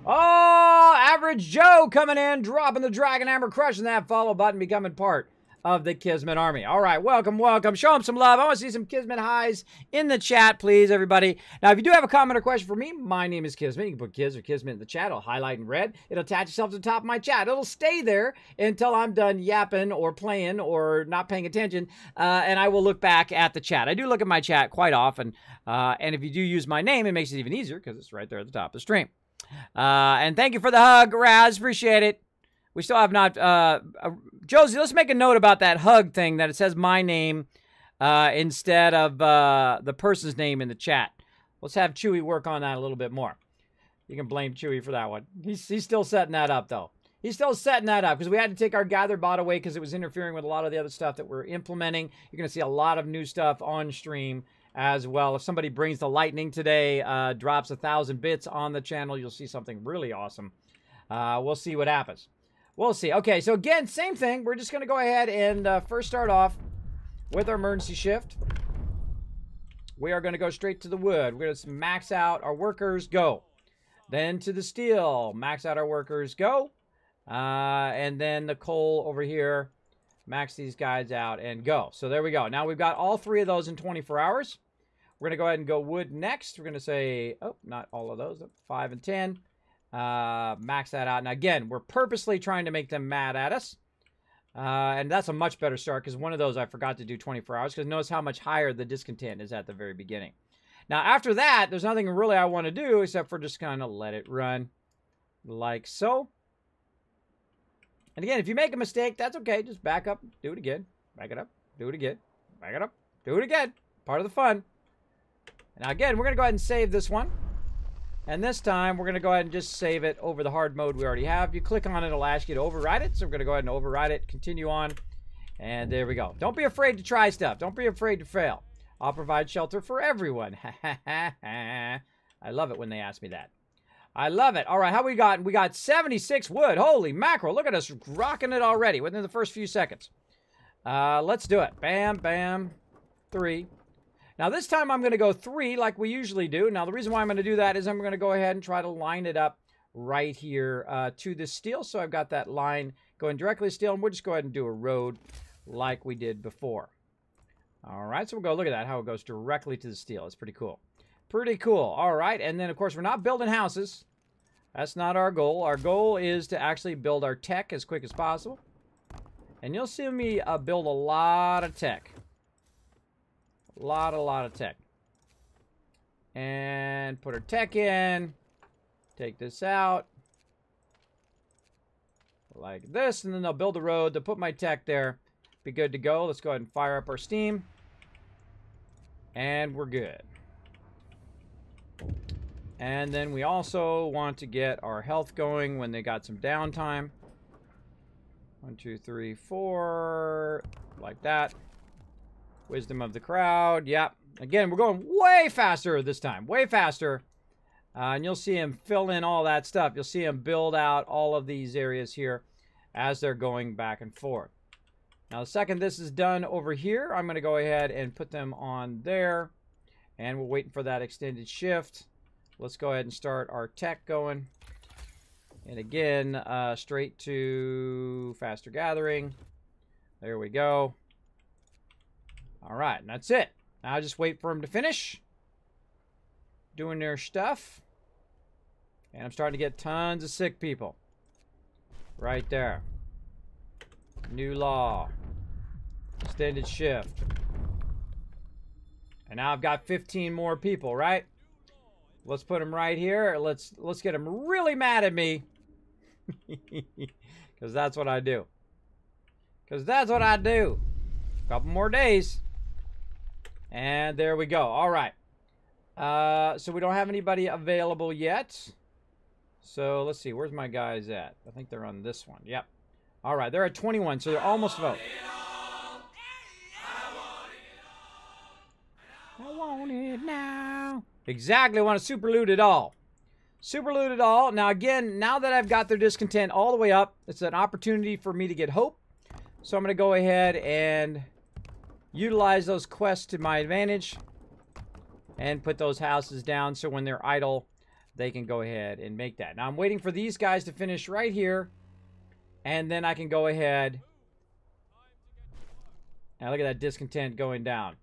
Oh, Average Joe coming in, dropping the Dragon Hammer, crushing that follow button, becoming part of the Kismet army. All right, welcome, welcome. Show them some love. I want to see some Kismet highs in the chat, please, everybody. Now, if you do have a comment or question for me, my name is Kismet. You can put Kiz or Kismet in the chat. I'll highlight in red. It'll attach itself to the top of my chat. It'll stay there until I'm done yapping or playing or not paying attention, and I will look back at the chat. I do look at my chat quite often, and if you do use my name, it makes it even easier because it's right there at the top of the stream. And thank you for the hug, Raz. Appreciate it. We still have not... Josie, let's make a note about that hug thing, that it says my name instead of the person's name in the chat. Let's have Chewy work on that a little bit more. You can blame Chewy for that one. He's still setting that up, though. He's still setting that up, because we had to take our gather bot away because it was interfering with a lot of the other stuff that we're implementing. You're going to see a lot of new stuff on stream as well. If somebody brings the lightning today, drops 1,000 bits on the channel, you'll see something really awesome. We'll see what happens. We'll see. Okay, so again, same thing. We're just going to go ahead and first start off with our emergency shift. We are going to go straight to the wood. We're going to max out our workers, go. Then to the steel, max out our workers, go. And then the coal over here, max these guys out and go. So there we go. Now we've got all three of those in 24 hours. We're going to go ahead and go wood next. We're going to say, oh, not all of those, 5 and 10. Max that out. Now again, we're purposely trying to make them mad at us. And that's a much better start because one of those I forgot to do 24 hours because notice how much higher the discontent is at the very beginning. Now after that, there's nothing really I want to do except for just kind of let it run like so. And again, if you make a mistake, that's okay. Just back up, do it again, back it up, do it again, back it up, do it again. Part of the fun. Now again, we're going to go ahead and save this one. And this time, we're going to go ahead and just save it over the hard mode we already have. You click on it, it'll ask you to override it. So we're going to go ahead and override it, continue on. And there we go. Don't be afraid to try stuff. Don't be afraid to fail. I'll provide shelter for everyone. I love it when they ask me that. I love it. All right, how we got? We got 76 wood. Holy mackerel. Look at us rocking it already within the first few seconds. Let's do it. Bam, bam, 3. Now this time I'm going to go 3 like we usually do. Now the reason why I'm going to do that is I'm going to go ahead and try to line it up right here to the steel. So I've got that line going directly to steel, and we'll just go ahead and do a road like we did before. All right, so we'll go look at that, how it goes directly to the steel. It's pretty cool. Pretty cool. All right, and then of course we're not building houses. That's not our goal. Our goal is to actually build our tech as quick as possible. And you'll see me build a lot of tech. A lot of tech. And put our tech in. Take this out. Like this. And then they'll build a road. They'll put my tech there. Be good to go. Let's go ahead and fire up our steam. And we're good. And then we also want to get our health going when they got some downtime. 1, 2, 3, 4. Like that. Wisdom of the crowd. Yep. Again, we're going way faster this time. Way faster. And you'll see him fill in all that stuff. You'll see him build out all of these areas here as they're going back and forth. Now, the second this is done over here, I'm going to go ahead and put them on there. And we're waiting for that extended shift. Let's go ahead and start our tech going. And again, straight to faster gathering. There we go. All right, and that's it. Now just wait for them to finish doing their stuff. And I'm starting to get tons of sick people. Right there. New law. Extended shift. And now I've got 15 more people, right? Let's put them right here. Let's get them really mad at me. Because that's what I do. Because that's what I do. Couple more days. And there we go. All right. So we don't have anybody available yet. So let's see. Where's my guys at? I think they're on this one. Yep. All right. They're at 21, so they're almost vote. I want it now. Exactly. I want to super loot it all. Super loot it all. Now, again, now that I've got their discontent all the way up, it's an opportunity for me to get hope. So I'm going to go ahead and utilize those quests to my advantage and put those houses down so when they're idle, they can go ahead and make that. Now, I'm waiting for these guys to finish right here, and then I can go ahead. Now, look at that discontent going down.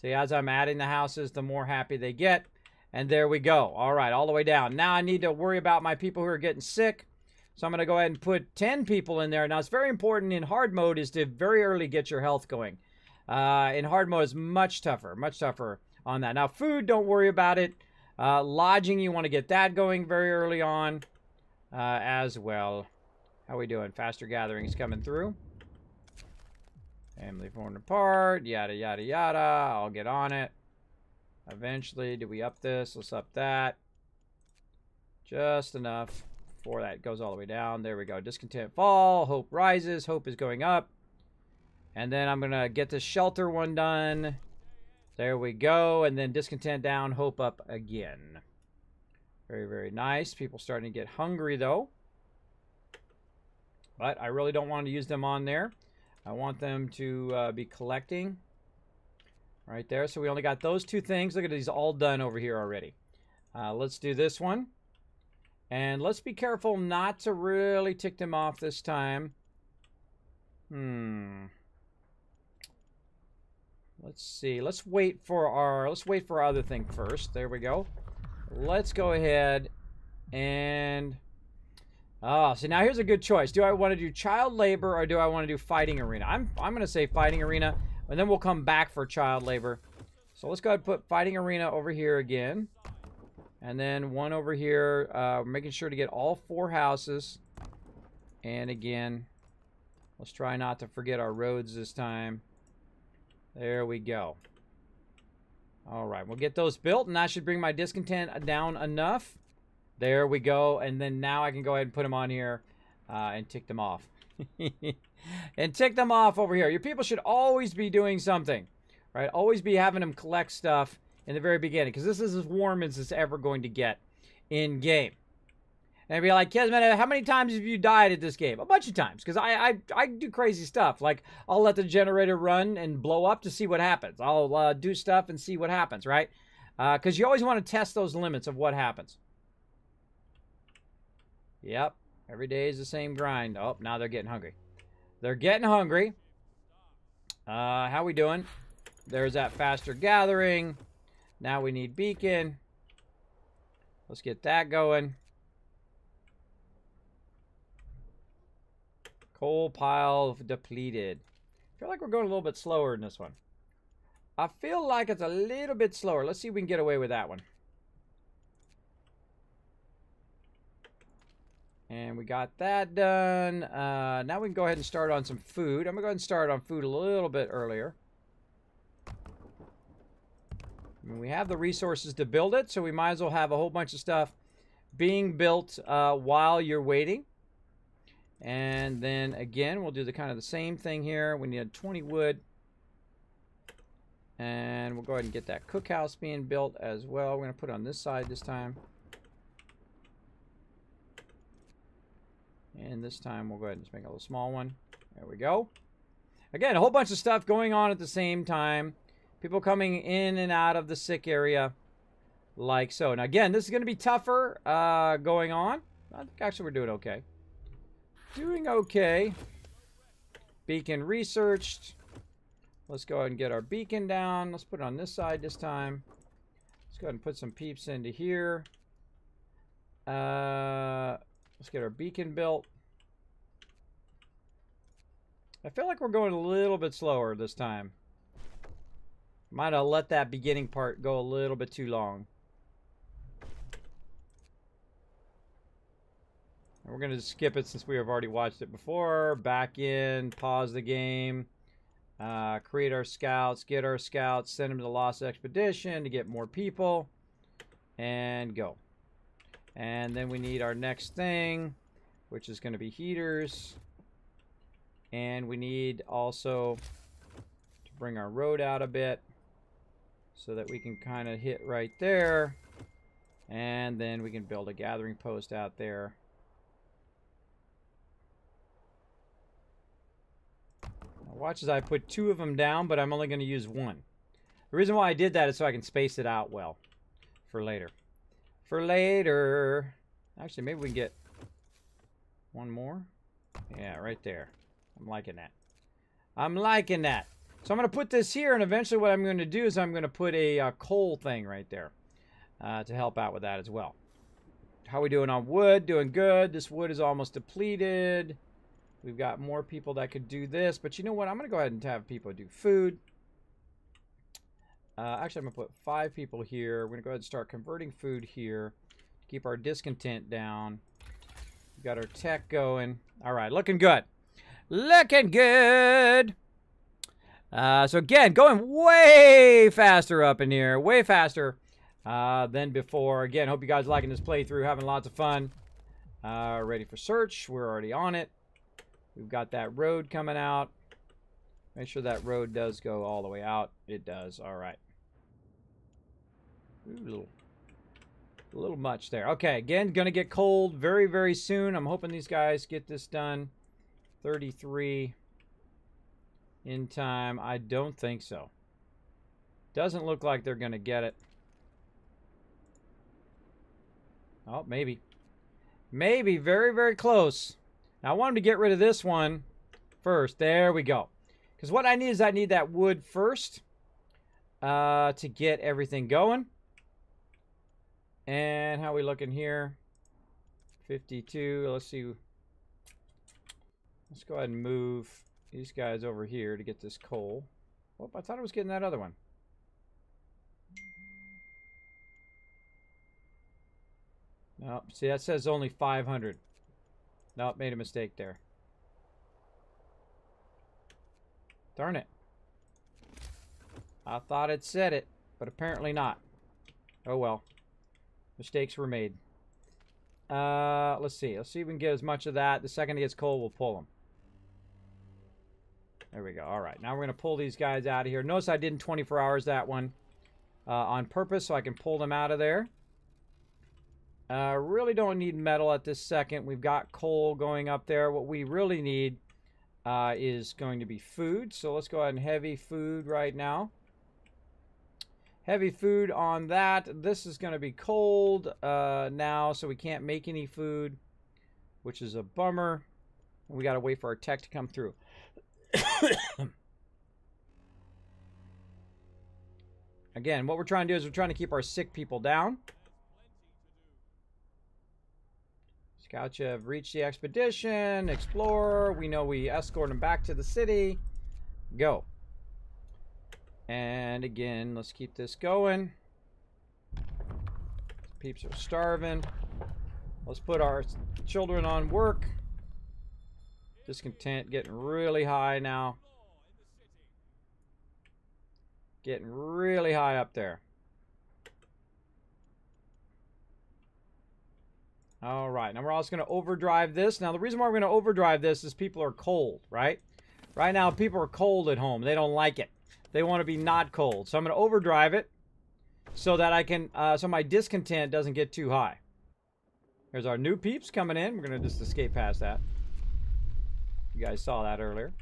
See, as I'm adding the houses, the more happy they get. And there we go. All right, all the way down. Now I need to worry about my people who are getting sick. So I'm going to go ahead and put 10 people in there. Now, it's very important in hard mode is to very early get your health going. In hard mode, it's much tougher on that. Now, food, don't worry about it. Lodging, you want to get that going very early on as well. How we doing? Faster gatherings coming through. Family falling apart. Yada, yada, yada. I'll get on it. Eventually, do we up this? Let's up that. Just enough before that goes all the way down. There we go. Discontent fall. Hope rises. Hope is going up. And then I'm going to get the shelter one done. There we go. And then discontent down. Hope up again. Very, very nice. People starting to get hungry, though. But I really don't want to use them on there. I want them to be collecting. Right there. So we only got those two things. Look at these all done over here already. Let's do this one. And let's be careful not to really tick them off this time. Let's see. Let's wait for our other thing first. There we go. Let's go ahead and so now here's a good choice. Do I want to do child labor or do I want to do fighting arena? I'm going to say fighting arena. And then we'll come back for child labor. So let's go ahead and put fighting arena over here again. And then one over here. Making sure to get all 4 houses. And again, let's try not to forget our roads this time. There we go. All right, we'll get those built. And that should bring my discontent down enough. There we go. And then now I can go ahead and put them on here and tick them off. And tick them off over here. Your people should always be doing something, right? Always be having them collect stuff in the very beginning, because this is as warm as it's ever going to get in game. And I'd be like, Kismet, how many times have you died at this game? A bunch of times, because I do crazy stuff. Like, I'll let the generator run and blow up to see what happens. I'll do stuff and see what happens, right? Because you always want to test those limits of what happens. Yep. Every day is the same grind. Oh, now they're getting hungry. They're getting hungry. How we doing? There's that faster gathering. Now we need beacon. Let's get that going. Coal pile depleted. I feel like we're going a little bit slower in this one. I feel like it's a little bit slower. Let's see if we can get away with that one. And we got that done. Now we can go ahead and start on some food. I'm going to go ahead and start on food a little bit earlier. I mean, we have the resources to build it, so we might as well have a whole bunch of stuff being built while you're waiting. And then, again, we'll do the kind of the same thing here. We need 20 wood. And we'll go ahead and get that cookhouse being built as well. We're going to put it on this side this time. And this time, we'll go ahead and just make a little small one. There we go. Again, a whole bunch of stuff going on at the same time. People coming in and out of the sick area like so. Now, again, this is going to be tougher going on. I think actually we're doing okay. Doing okay. Beacon researched. Let's go ahead and get our beacon down. Let's put it on this side this time. Let's go ahead and put some peeps into here. Let's get our beacon built. I feel like we're going a little bit slower this time. Might have let that beginning part go a little bit too long. And we're going to skip it since we have already watched it before. Back in, pause the game, create our scouts, get our scouts, send them to the Lost Expedition to get more people. And go. And then we need our next thing, which is going to be heaters. And we need also to bring our road out a bit so that we can kind of hit right there. And then we can build a gathering post out there. Now watch as I put 2 of them down, but I'm only going to use 1. The reason why I did that is so I can space it out well for later. For later. Actually, maybe we can get 1 more. Yeah, right there. I'm liking that. I'm liking that. So I'm going to put this here, and eventually what I'm going to do is I'm going to put a coal thing right there to help out with that as well. How we doing on wood? Doing good. This wood is almost depleted. We've got more people that could do this, but you know what? I'm going to go ahead and have people do food. Actually, I'm going to put 5 people here. We're going to go ahead and start converting food here to keep our discontent down. We've got our tech going. All right, looking good. Looking good. So again, going way faster up in here. Way faster than before. Again, hope you guys are liking this playthrough. Having lots of fun. Ready for search. We're already on it. We've got that road coming out. Make sure that road does go all the way out. It does. All right. Ooh, a little much there. Okay, again, going to get cold very, very soon. I'm hoping these guys get this done. 33 in time. I don't think so. Doesn't look like they're going to get it. Oh, maybe. Maybe. Very, very close. Now, I want them to get rid of this one first. There we go. Because what I need is I need that wood first to get everything going. And how are we looking here? 52. Let's see. Let's go ahead and move these guys over here to get this coal. Oh, I thought I was getting that other one. Nope. See, that says only 500. Nope, made a mistake there. Darn it. I thought it said it, but apparently not. Oh well. Mistakes were made. Let's see. Let's see if we can get as much of that. The second he gets coal, we'll pull him. There we go. All right. Now we're going to pull these guys out of here. Notice I did in 24 hours that one on purpose so I can pull them out of there. Really don't need metal at this second. We've got coal going up there. What we really need is going to be food. So let's go ahead and heavy food right now. Heavy food on that. This is going to be cold now, so we can't make any food, which is a bummer. We got to wait for our tech to come through. Again, what we're trying to do is we're trying to keep our sick people down. Scouts have reached the expedition. Explorer. We know we escort them back to the city. Go. And again, let's keep this going. Peeps are starving. Let's put our children on work. Discontent getting really high now. Getting really high up there. All right, now we're also going to overdrive this. Now, the reason why we're going to overdrive this is people are cold, right? Right now, people are cold at home. They don't like it. They want to be not cold. So I'm going to overdrive it so that I can, so my discontent doesn't get too high. There's our new peeps coming in. We're going to just escape past that. You guys saw that earlier.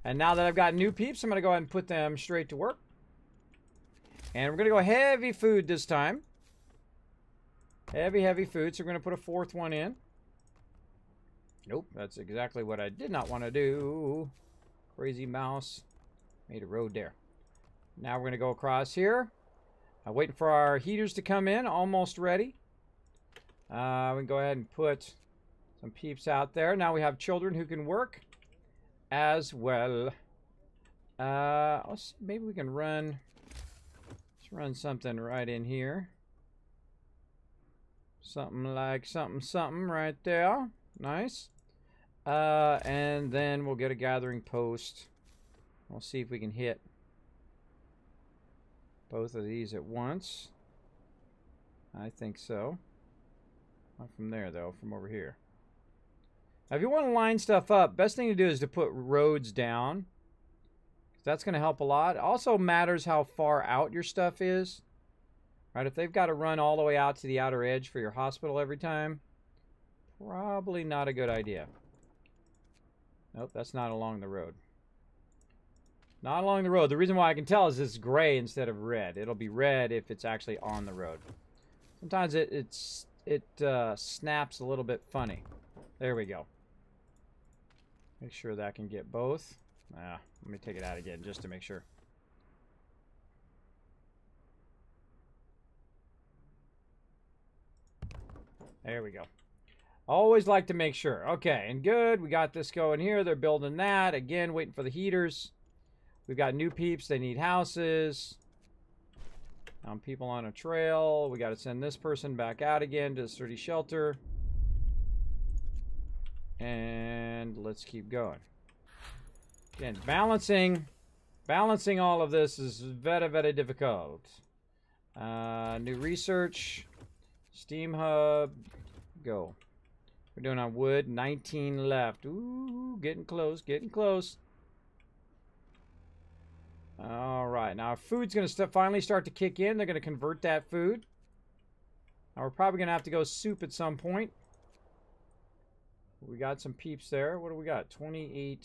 And now that I've got new peeps, I'm going to go ahead and put them straight to work. And we're going to go heavy food this time. Heavy, heavy food. So we're going to put a 4th one in. Nope, that's exactly what I did not want to do. Crazy mouse. Made a road there. Now we're going to go across here. I'm waiting for our heaters to come in. Almost ready. We can go ahead and put some peeps out there. Now we have children who can work as well. Let's see, maybe we can run. Let's run something right in here. Something like something right there. Nice. And then we'll get a gathering post. We'll see if we can hit both of these at once. I think so. Not from there, though. From over here. Now, if you want to line stuff up, best thing to do is to put roads down. That's going to help a lot. It also matters how far out your stuff is. Right? If they've got to run all the way out to the outer edge for your hospital every time, probably not a good idea. Nope, that's not along the road. Not along the road. The reason why I can tell is it's gray instead of red. It'll be red if it's actually on the road. Sometimes it snaps a little bit funny. There we go. Make sure that can get both. Let me take it out again just to make sure. There we go. Always like to make sure. Okay, and good. We got this going here. They're building that. Again, waiting for the heaters. We've got new peeps. They need houses. People on a trail. We got to send this person back out again to the sturdy shelter. And let's keep going. Again, balancing all of this is very, very difficult. New research. Steam hub. Go. We're doing on wood. 19 left. Ooh, getting close, getting close. All right, now our food's going to finally start to kick in. They're going to convert that food. Now we're probably going to have to go soup at some point. We got some peeps there. What do we got? 28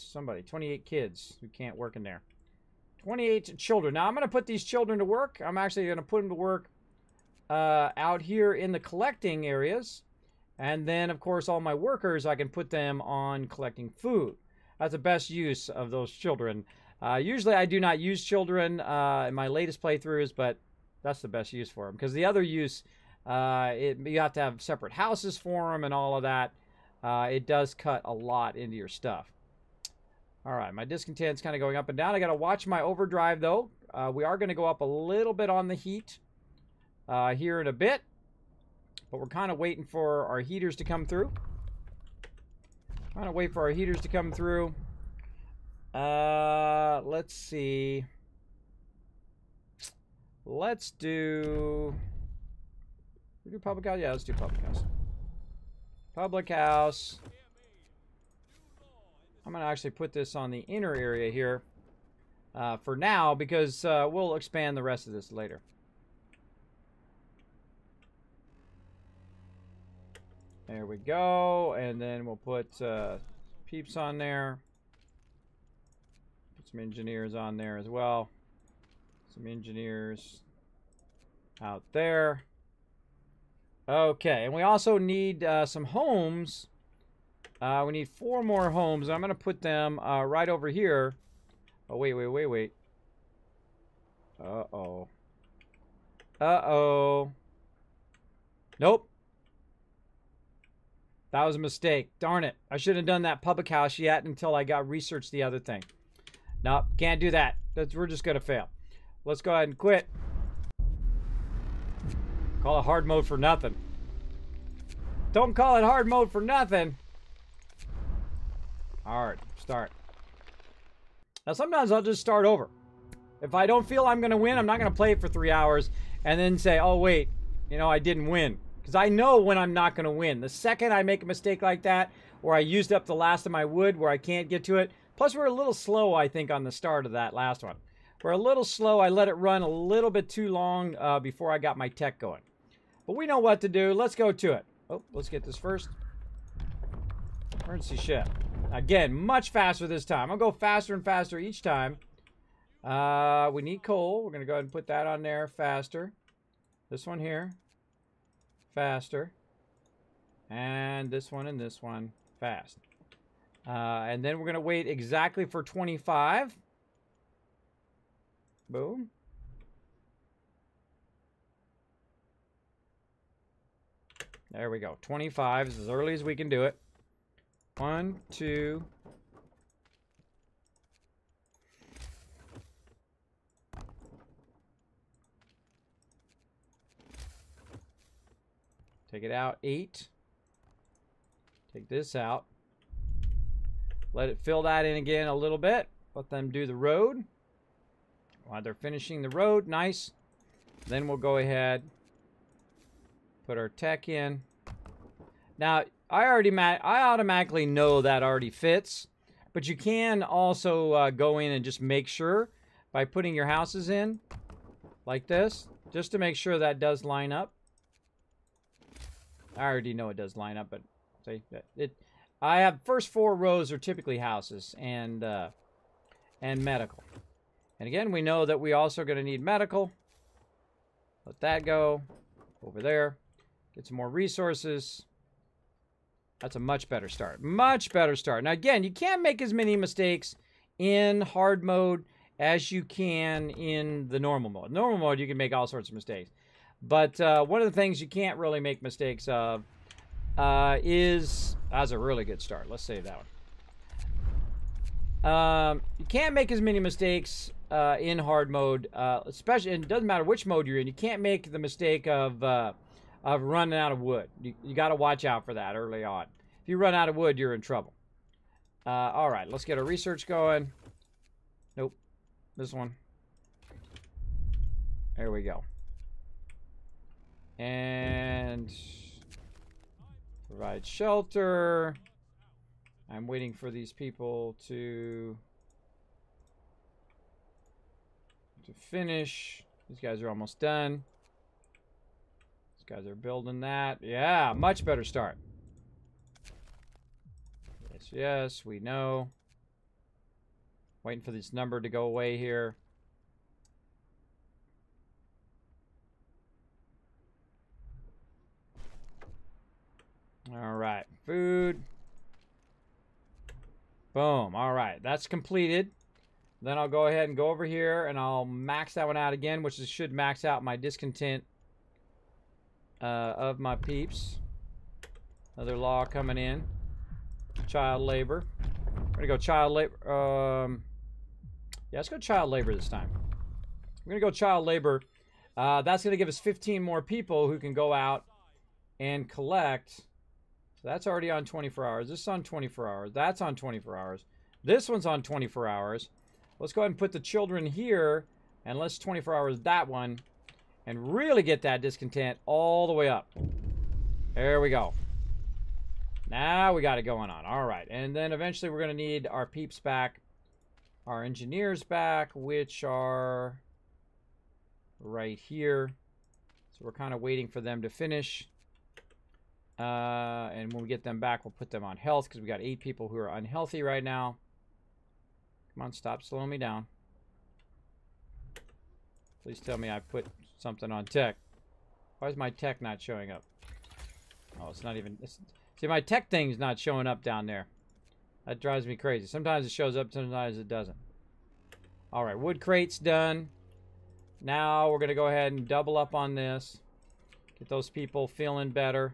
kids who can't work in there. 28 children. Now I'm going to put these children to work. I'm actually going to put them to work out here in the collecting areas. And then, of course, all my workers, I can put them on collecting food. That's the best use of those children. Usually I do not use children in my latest playthroughs, but that's the best use for them. Because the other use, you have to have separate houses for them and all of that. It does cut a lot into your stuff. All right, my discontent's kind of going up and down. I got to watch my overdrive, though. We are going to go up a little bit on the heat here in a bit. But we're kind of waiting for our heaters to come through. Trying to wait for our heaters to come through. Let's see. Let's do... We do public house? Yeah, let's do public house. Public house. I'm going to actually put this on the inner area here for now because we'll expand the rest of this later. There we go. And then we'll put peeps on there. Put some engineers on there as well. Some engineers out there. Okay, and we also need some homes. We need 4 more homes. I'm going to put them right over here. Oh, wait. Uh-oh. Uh-oh. Nope. That was a mistake. Darn it. I shouldn't have done that public house yet until I got researched the other thing. Nope, can't do that. We're just going to fail. Let's go ahead and quit. Call it hard mode for nothing. Don't call it hard mode for nothing. Hard. Start. Now, sometimes I'll just start over. If I don't feel I'm going to win, I'm not going to play it for 3 hours and then say, oh, wait, you know, I didn't win. Because I know when I'm not going to win. The second I make a mistake like that, or I used up the last of my wood where I can't get to it. Plus, we're a little slow, I think, on the start of that last one. We're a little slow. I let it run a little bit too long before I got my tech going. But we know what to do. Let's go to it. Oh, let's get this first. Emergency ship. Again, much faster this time. I'll go faster and faster each time. We need coal. We're going to go ahead and put that on there faster. This one here. Faster. And this one and this one fast. And then we're going to wait exactly for 25. Boom. There we go. 25 is as early as we can do it. 1, 2. Take it out. 8. Take this out. Let it fill that in again a little bit. Let them do the road. While they're finishing the road, nice. Then we'll go ahead Put our tech in. Now, I automatically know that already fits, but you can also go in and just make sure by putting your houses in like this, just to make sure that does line up. I already know it does line up, but see, I have first 4 rows are typically houses and medical. And again, we know that we also are going to need medical. Let that go over there. Get some more resources. That's a much better start. Much better start. Now, again, you can't make as many mistakes in hard mode as you can in the normal mode. Normal mode, you can make all sorts of mistakes. But one of the things you can't really make mistakes of is... That's a really good start. Let's save that one. You can't make as many mistakes in hard mode, especially, and it doesn't matter which mode you're in. You can't make the mistake of running out of wood. You got to watch out for that early on. If you run out of wood, you're in trouble. All right, let's get our research going. Nope, this one. There we go. And provide shelter. I'm waiting for these people to finish. These guys are almost done. These guys are building that. Yeah, much better start. Yes, yes, we know. Waiting for this number to go away here. All right, food. Boom. All right, that's completed. Then I'll go ahead and go over here and I'll max that one out again, which should max out my discontent of my peeps. Another law coming in. Child labor. We're gonna go child labor. Yeah, let's go child labor this time. We're gonna go child labor. That's gonna give us 15 more people who can go out and collect. So that's already on 24 hours. This is on 24 hours. That's on 24 hours. This one's on 24 hours. Let's go ahead and put the children here, and let's 24 hours that one, and really get that discontent all the way up. There we go. Now we got it going on. All right, and then eventually we're going to need our peeps back, our engineers back, which are right here. So we're kind of waiting for them to finish. And when we get them back, we'll put them on health, because we got 8 people who are unhealthy right now. Come on, stop slowing me down. Please tell me I put something on tech. Why is my tech not showing up? Oh, it's not even... see, my tech thing's not showing up down there. That drives me crazy. Sometimes it shows up, sometimes it doesn't. All right, wood crate's done. Now we're going to go ahead and double up on this. Get those people feeling better.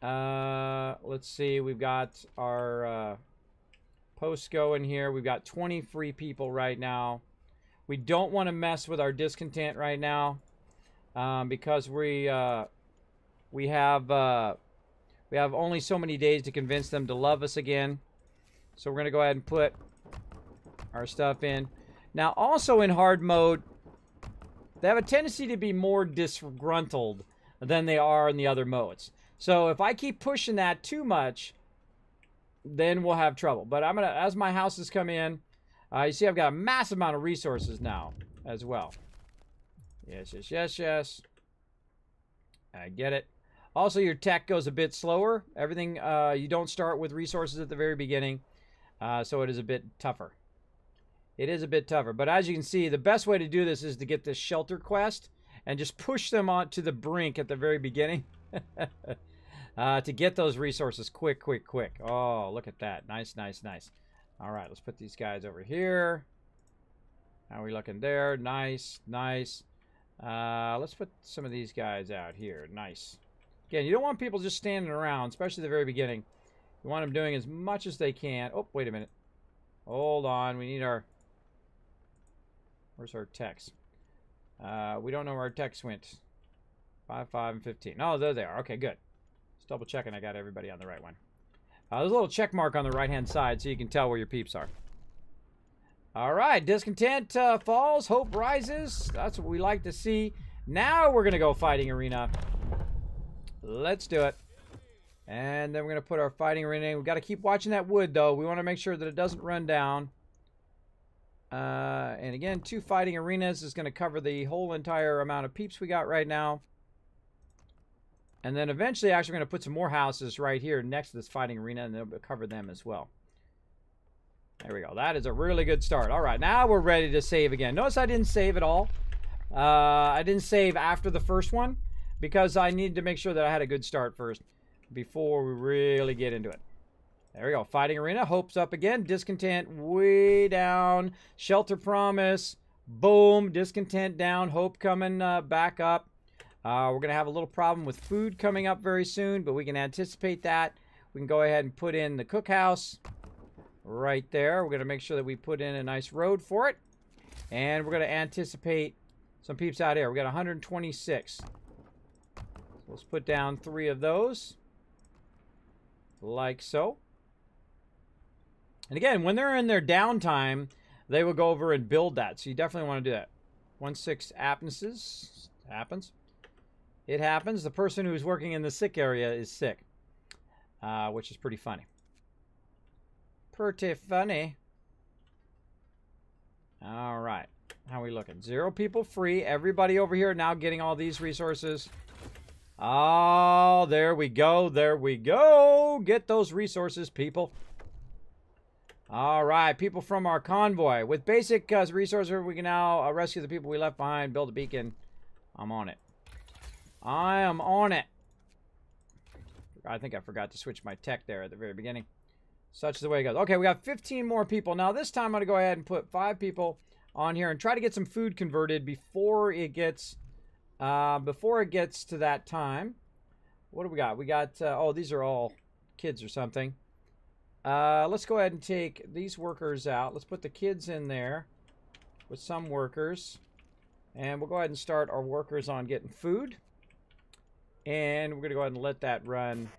Let's see. We've got our... posts going here. We've got 20 free people right now. We don't want to mess with our discontent right now, because we have only so many days to convince them to love us again. So we're going to go ahead and put our stuff in. Now, also in hard mode, they have a tendency to be more disgruntled than they are in the other modes. So if I keep pushing that too much, then we'll have trouble. But I'm gonna, as my houses come in, you see I've got a massive amount of resources now as well. Yes, yes, yes, yes. I get it. Also, your tech goes a bit slower. Everything, you don't start with resources at the very beginning, so it is a bit tougher. It is a bit tougher. But as you can see, the best way to do this is to get this shelter quest and just push them on to the brink at the very beginning. To get those resources quick, quick, quick. Oh, look at that. Nice, nice, nice. All right, let's put these guys over here. How are we looking there? Nice, nice. Let's put some of these guys out here. Nice. Again, you don't want people just standing around, especially at the very beginning. You want them doing as much as they can. Oh, wait a minute. Hold on. We need our... Where's our techs? We don't know where our techs went. 5, 5, and 15. Oh, there they are. Okay, good. Just double checking I got everybody on the right one. There's a little check mark on the right-hand side so you can tell where your peeps are. All right, discontent falls, hope rises. That's what we like to see. Now we're going to go fighting arena. Let's do it. And then we're going to put our fighting arena in. We've got to keep watching that wood, though. We want to make sure that it doesn't run down. And again, 2 fighting arenas is going to cover the whole entire amount of peeps we got right now. And then eventually, actually, we're going to put some more houses right here next to this fighting arena, and it'll cover them as well. There we go. That is a really good start. All right, now we're ready to save again. Notice I didn't save at all. I didn't save after the first one because I needed to make sure that I had a good start first before we really get into it. There we go. Fighting arena. Hope's up again. Discontent way down. Shelter promise. Boom. Discontent down. Hope coming back up. We're going to have a little problem with food coming up very soon, but we can anticipate that. We can go ahead and put in the cookhouse right there. We're going to make sure that we put in a nice road for it. And we're going to anticipate some peeps out here. We got 126. So let's put down 3 of those. Like so. And again, when they're in their downtime, they will go over and build that. So you definitely want to do that. 1/6 absences. Happens. It happens. The person who's working in the sick area is sick. Which is pretty funny. Pretty funny. All right. How are we looking? 0 people free. Everybody over here now getting all these resources. Oh, there we go. There we go. Get those resources, people. All right. People from our convoy. With basic resources, we can now rescue the people we left behind, build a beacon. I'm on it. I am on it. I think I forgot to switch my tech there at the very beginning. Such is the way it goes. Okay, we got 15 more people. Now, this time I'm going to go ahead and put 5 people on here and try to get some food converted before it gets to that time. What do we got? We got, oh, these are all kids or something. Let's go ahead and take these workers out. Let's put the kids in there with some workers. And we'll go ahead and start our workers on getting food. And we're going to go ahead and let that run.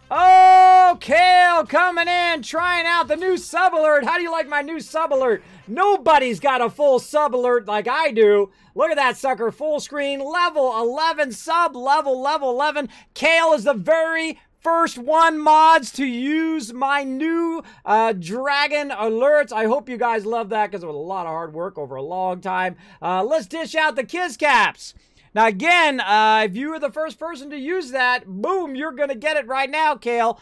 Oh, Kale coming in, trying out the new sub alert. How do you like my new sub alert? Nobody's got a full sub alert like I do. Look at that sucker, full screen, level 11 sub, level 11. Kale is the very first one mods to use my new dragon alerts. I hope you guys love that because it was a lot of hard work over a long time. Let's dish out the Kiss Caps. Now, again, if you were the first person to use that, boom, you're going to get it right now, Kale.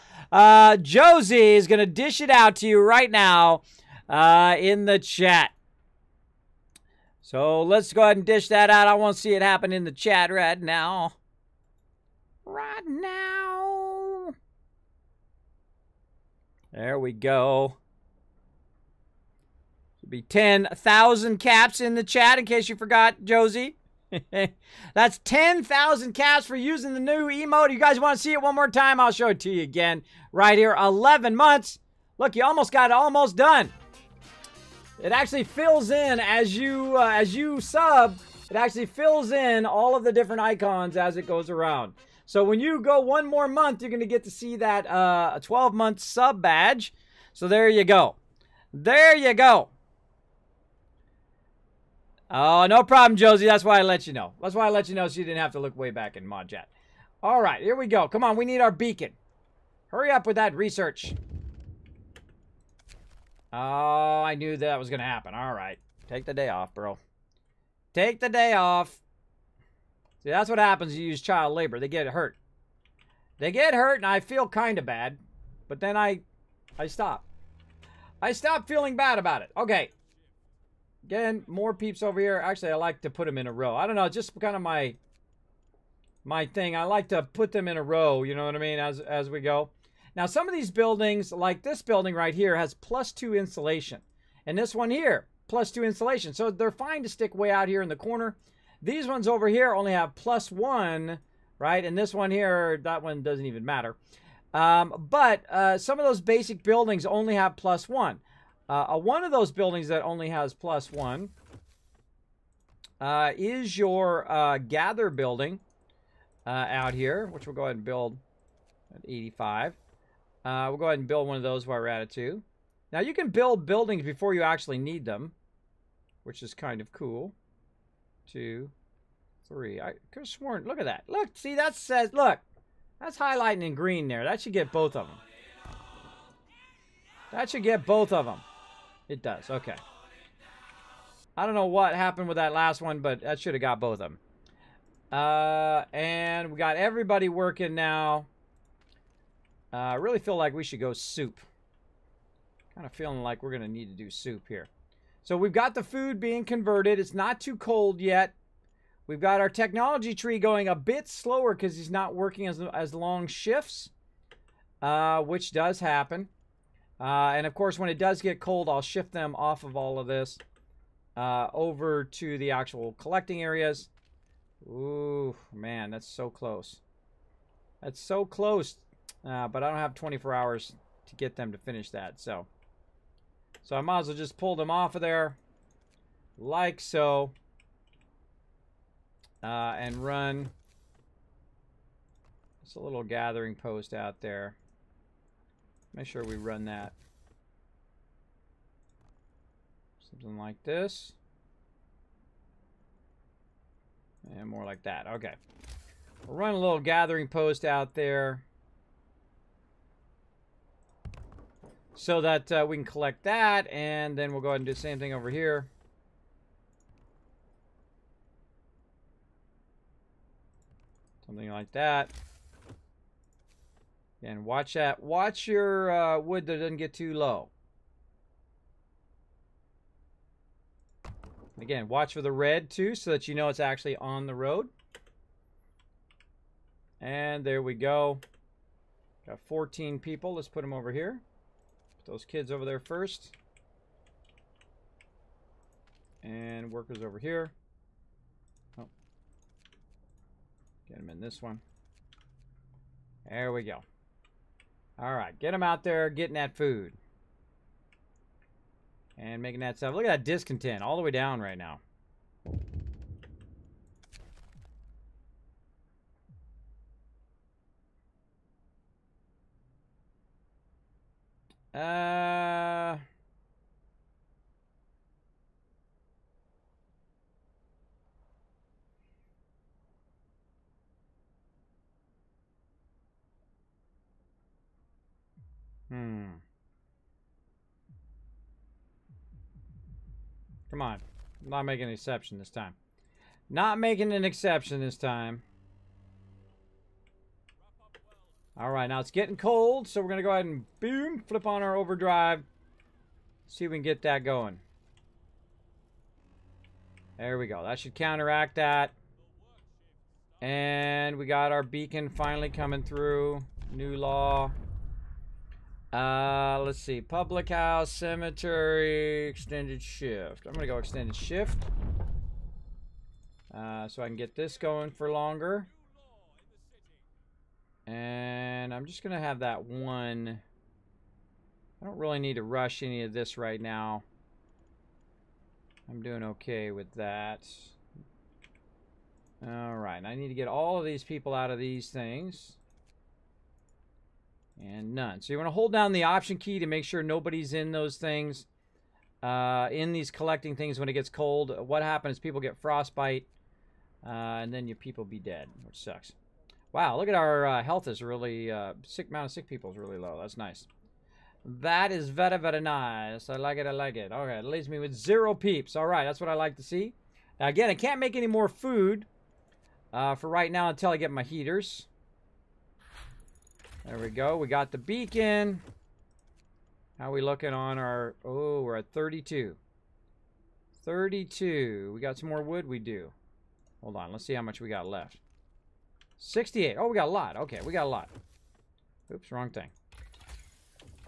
Josie is going to dish it out to you right now in the chat. So let's go ahead and dish that out. I want to see it happen in the chat right now. Right now. There we go. It'll be 10,000 caps in the chat in case you forgot, Josie. That's 10,000 caps for using the new emote. You guys want to see it one more time? I'll show it to you again right here. 11 months. Look, you almost got it almost done. It actually fills in as you sub. It actually fills in all of the different icons as it goes around. So when you go one more month, you're going to get to see that 12-month sub badge. So there you go. There you go. Oh, no problem, Josie. That's why I let you know. That's why I let you know so you didn't have to look way back in mod chat. All right, here we go. Come on, we need our beacon. Hurry up with that research. Oh, I knew that was going to happen. All right. Take the day off, bro. Take the day off. See, that's what happens when you use child labor. They get hurt. They get hurt, and I feel kind of bad. But then I stop. I stop feeling bad about it. Okay. Again, more peeps over here. Actually, I like to put them in a row. I don't know, just kind of my thing. I like to put them in a row, you know what I mean, as we go. Now, some of these buildings, like this building right here, has +2 insulation. And this one here, +2 insulation. So they're fine to stick way out here in the corner. These ones over here only have +1, right? And this one here, that one doesn't even matter. But some of those basic buildings only have +1. One of those buildings that only has +1 is your gather building out here, which we'll go ahead and build at 85. We'll go ahead and build one of those while we're at it too. Now you can build buildings before you actually need them, which is kind of cool. 2, 3. I could have sworn. Look at that. Look, see, that says, look. That's highlighting in green there. That should get both of them. That should get both of them. It does. Okay. I don't know what happened with that last one, but that should have got both of them. And we got everybody working now. I really feel like we should go soup. Kind of feeling like we're going to need to do soup here. So we've got the food being converted. It's not too cold yet. We've got our technology tree going a bit slower because he's not working as long shifts, which does happen. And of course, when it does get cold, I'll shift them off of all of this over to the actual collecting areas. Ooh, man, that's so close. That's so close. But I don't have 24 hours to get them to finish that. So I might as well just pull them off of there like so. And run just a little gathering post out there. Make sure we run that. Something like this. And more like that. Okay. We'll run a little gathering post out there so that we can collect that, and then we'll go ahead and do the same thing over here. Something like that. And watch that. Watch your wood that doesn't get too low. Again, watch for the red too, so that you know it's actually on the road. And there we go. Got 14 people. Let's put them over here. Put those kids over there first. And workers over here. Oh. Get them in this one. There we go. All right, get them out there getting that food. And making that stuff. Look at that discontent all the way down right now. Come on. I'm not making an exception this time. Not making an exception this time. Alright, now it's getting cold, so we're going to go ahead and boom, flip on our overdrive. See if we can get that going. There we go. That should counteract that. And we got our beacon finally coming through. New law. Let's see. Public house, cemetery, extended shift. I'm going to go extended shift. So I can get this going for longer. And I'm just going to have that one. I don't really need to rush any of this right now. I'm doing okay with that. Alright, I need to get all of these people out of these things. And none. So you want to hold down the option key to make sure nobody's in those things. In these collecting things when it gets cold. What happens is people get frostbite. And then your people be dead, which sucks. Wow, look at our health is really... sick amount of sick people is really low. That's nice. That is very, very nice. I like it, I like it. Okay, it leaves me with 0 peeps. Alright, that's what I like to see. Now again, I can't make any more food for right now until I get my heaters. There we go. We got the beacon. How are we looking on our... Oh, we're at 32. 32. We got some more wood? We do. Hold on. Let's see how much we got left. 68. Oh, we got a lot. Okay, we got a lot. Oops, wrong thing.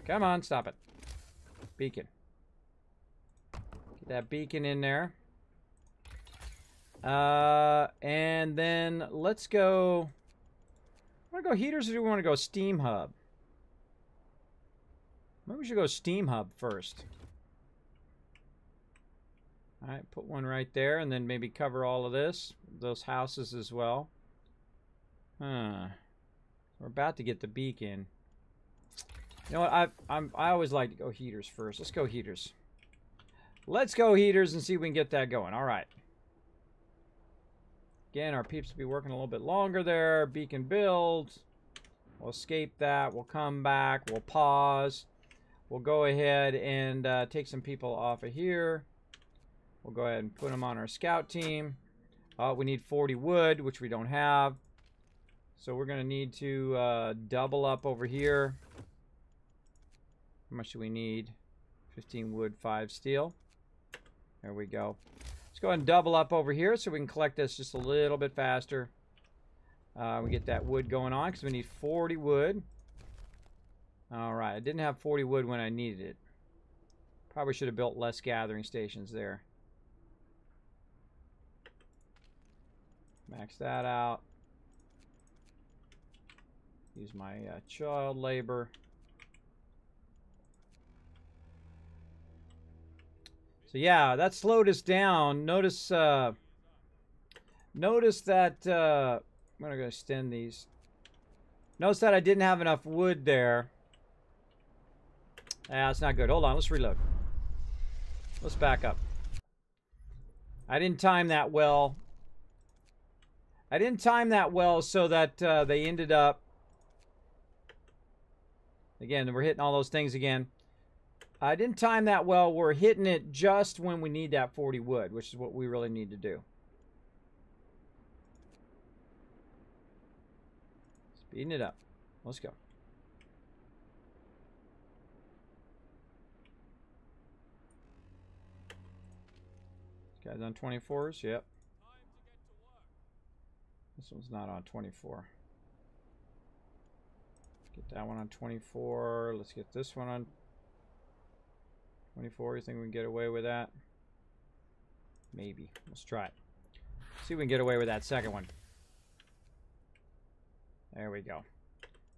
Come on, stop it. Beacon. Get that beacon in there. And then let's go... Want to go heaters or do we want to go steam hub? Maybe we should go steam hub first. Alright, put one right there and then maybe cover all of this. Those houses as well. Huh. We're about to get the beacon. You know what? I always like to go heaters first. Let's go heaters. Let's go heaters and see if we can get that going. Alright. Again, our peeps will be working a little bit longer there. Beacon build. We'll escape that. We'll come back. We'll pause. We'll go ahead and take some people off of here. We'll go ahead and put them on our scout team. We need 40 wood, which we don't have. So we're going to need to double up over here. How much do we need? 15 wood, 5 steel. There we go. Let's go ahead and double up over here so we can collect this just a little bit faster. We get that wood going on because we need 40 wood. Alright, I didn't have 40 wood when I needed it. Probably should have built less gathering stations there. Max that out. Use my child labor. So yeah, that slowed us down. Notice that I'm gonna go extend these. Notice that I didn't have enough wood there. Yeah, that's not good. Hold on, let's reload. Let's back up. I didn't time that well. I didn't time that well so that they ended up... Again, we're hitting all those things again. I didn't time that well. We're hitting it just when we need that 40 wood, which is what we really need to do. Speeding it up. Let's go. This guy's on 24s? Yep. This one's not on 24. Get that one on 24. Let's get this one on 24. You think we can get away with that? Maybe. Let's try it. See if we can get away with that second one. There we go.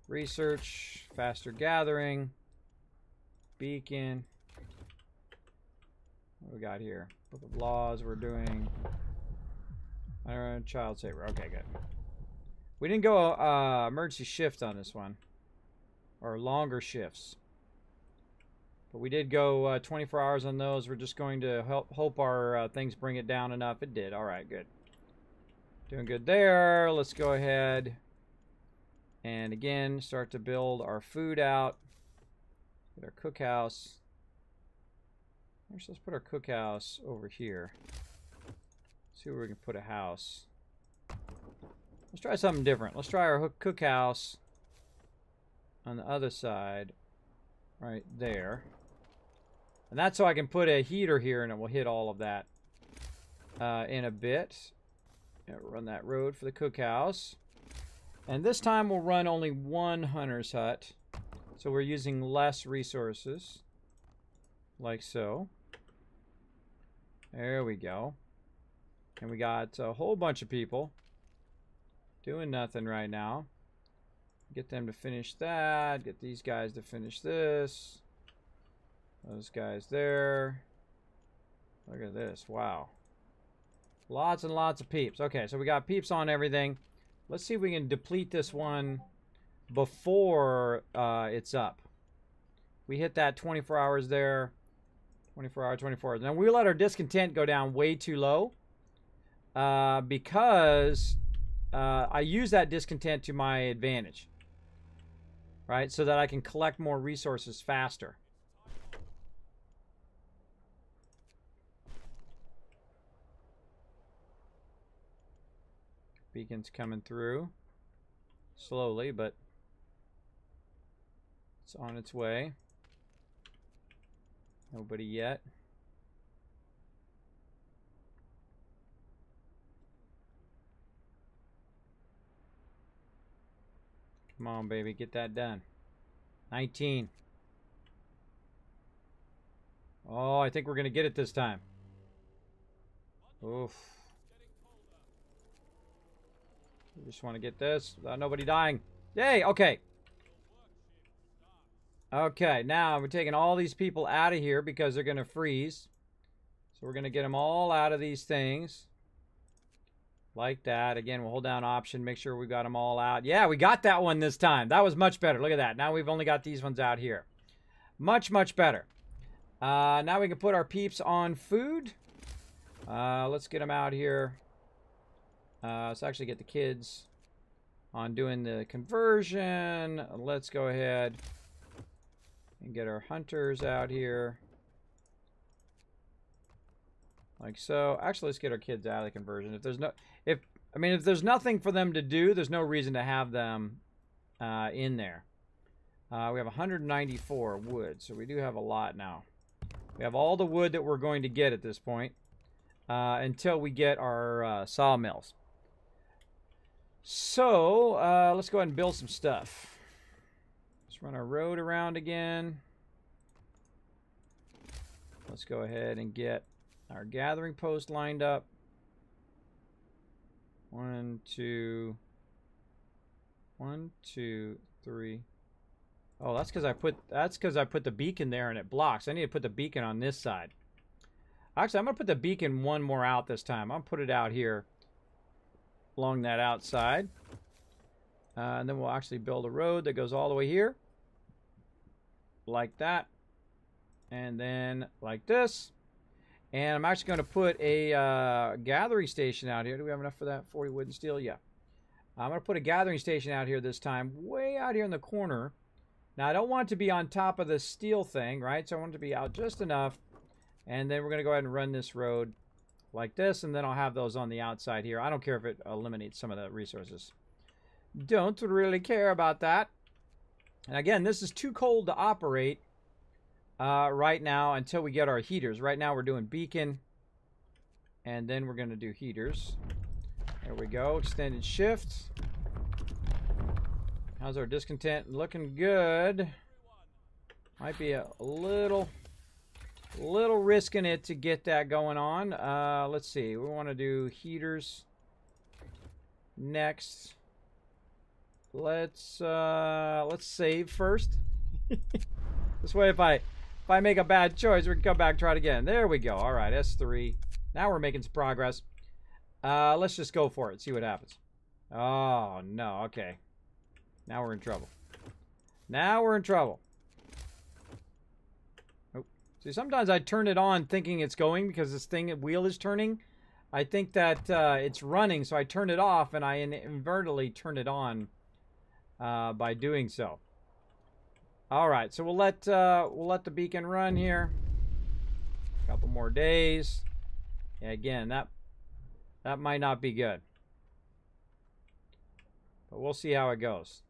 Research, faster gathering, beacon. What do we got here? Book of laws we're doing. Child saver. Okay, good. We didn't go emergency shift on this one. Or longer shifts. But we did go 24 hours on those. We're just going to hope our things bring it down enough. It did. Alright, good. Doing good there. Let's go ahead and again start to build our food out. Get our cookhouse. Let's put our cookhouse over here. See where we can put a house. Let's try something different. Let's try our cookhouse on the other side. Right there. And that's so I can put a heater here and it will hit all of that in a bit. Run that road for the cookhouse. And this time we'll run only one hunter's hut. So we're using less resources. Like so. There we go. And we got a whole bunch of people doing nothing right now. Get them to finish that. Get these guys to finish this. Those guys there. Look at this. Wow. Lots and lots of peeps. Okay, so we got peeps on everything. Let's see if we can deplete this one before it's up. We hit that 24 hours there. 24 hours, 24 hours. Now we let our discontent go down way too low. Because I use that discontent to my advantage. Right? So that I can collect more resources faster. Beacon's coming through. Slowly, but it's on its way. Nobody yet. Come on, baby, get that done. 19. Oh, I think we're going to get it this time. Oof. We just want to get this without nobody dying. Yay, okay. Okay, now we're taking all these people out of here because they're going to freeze. So we're going to get them all out of these things. Like that. Again, we'll hold down option, make sure we got them all out. Yeah, we got that one this time. That was much better. Look at that. Now we've only got these ones out here. Much, much better. Now we can put our peeps on food. Let's get them out here. Let's actually get the kids on doing the conversion. Let's go ahead and get our hunters out here. Like so. Actually, let's get our kids out of the conversion. If there's nothing for them to do, there's no reason to have them in there. We have 194 wood, so we do have a lot now. We have all the wood that we're going to get at this point until we get our sawmills. So, let's go ahead and build some stuff. Let's run our road around again. Let's go ahead and get our gathering post lined up. 1, 2, 3. Oh, that's because I put the beacon there and it blocks. I need to put the beacon on this side. Actually, I'm gonna put the beacon one more out this time. I'll put it out here along that outside. And then we'll actually build a road that goes all the way here. Like that. And then like this. And I'm actually going to put a gathering station out here. Do we have enough for that? 40 wood and steel? Yeah. I'm going to put a gathering station out here this time. Way out here in the corner. Now, I don't want it to be on top of the steel thing, right? So I want it to be out just enough. And then we're going to go ahead and run this road like this, and then I'll have those on the outside here. I don't care if it eliminates some of the resources. Don't really care about that. And again, this is too cold to operate right now until we get our heaters. Right now we're doing beacon, and then we're going to do heaters. There we go. Extended shift. How's our discontent? Looking good. Might be a little risking it to get that going on. Let's see. We want to do heaters next. Let's save first. This way, if I make a bad choice, we can come back and try it again. There we go. All right, S3. Now we're making some progress. Let's just go for it. See what happens. Oh no. Okay. Now we're in trouble. Now we're in trouble. See, sometimes I turn it on thinking it's going because this wheel is turning. I think that it's running, so I turn it off, and I inadvertently turn it on by doing so. All right, so we'll let the beacon run here. A couple more days. Yeah, again, that might not be good, but we'll see how it goes.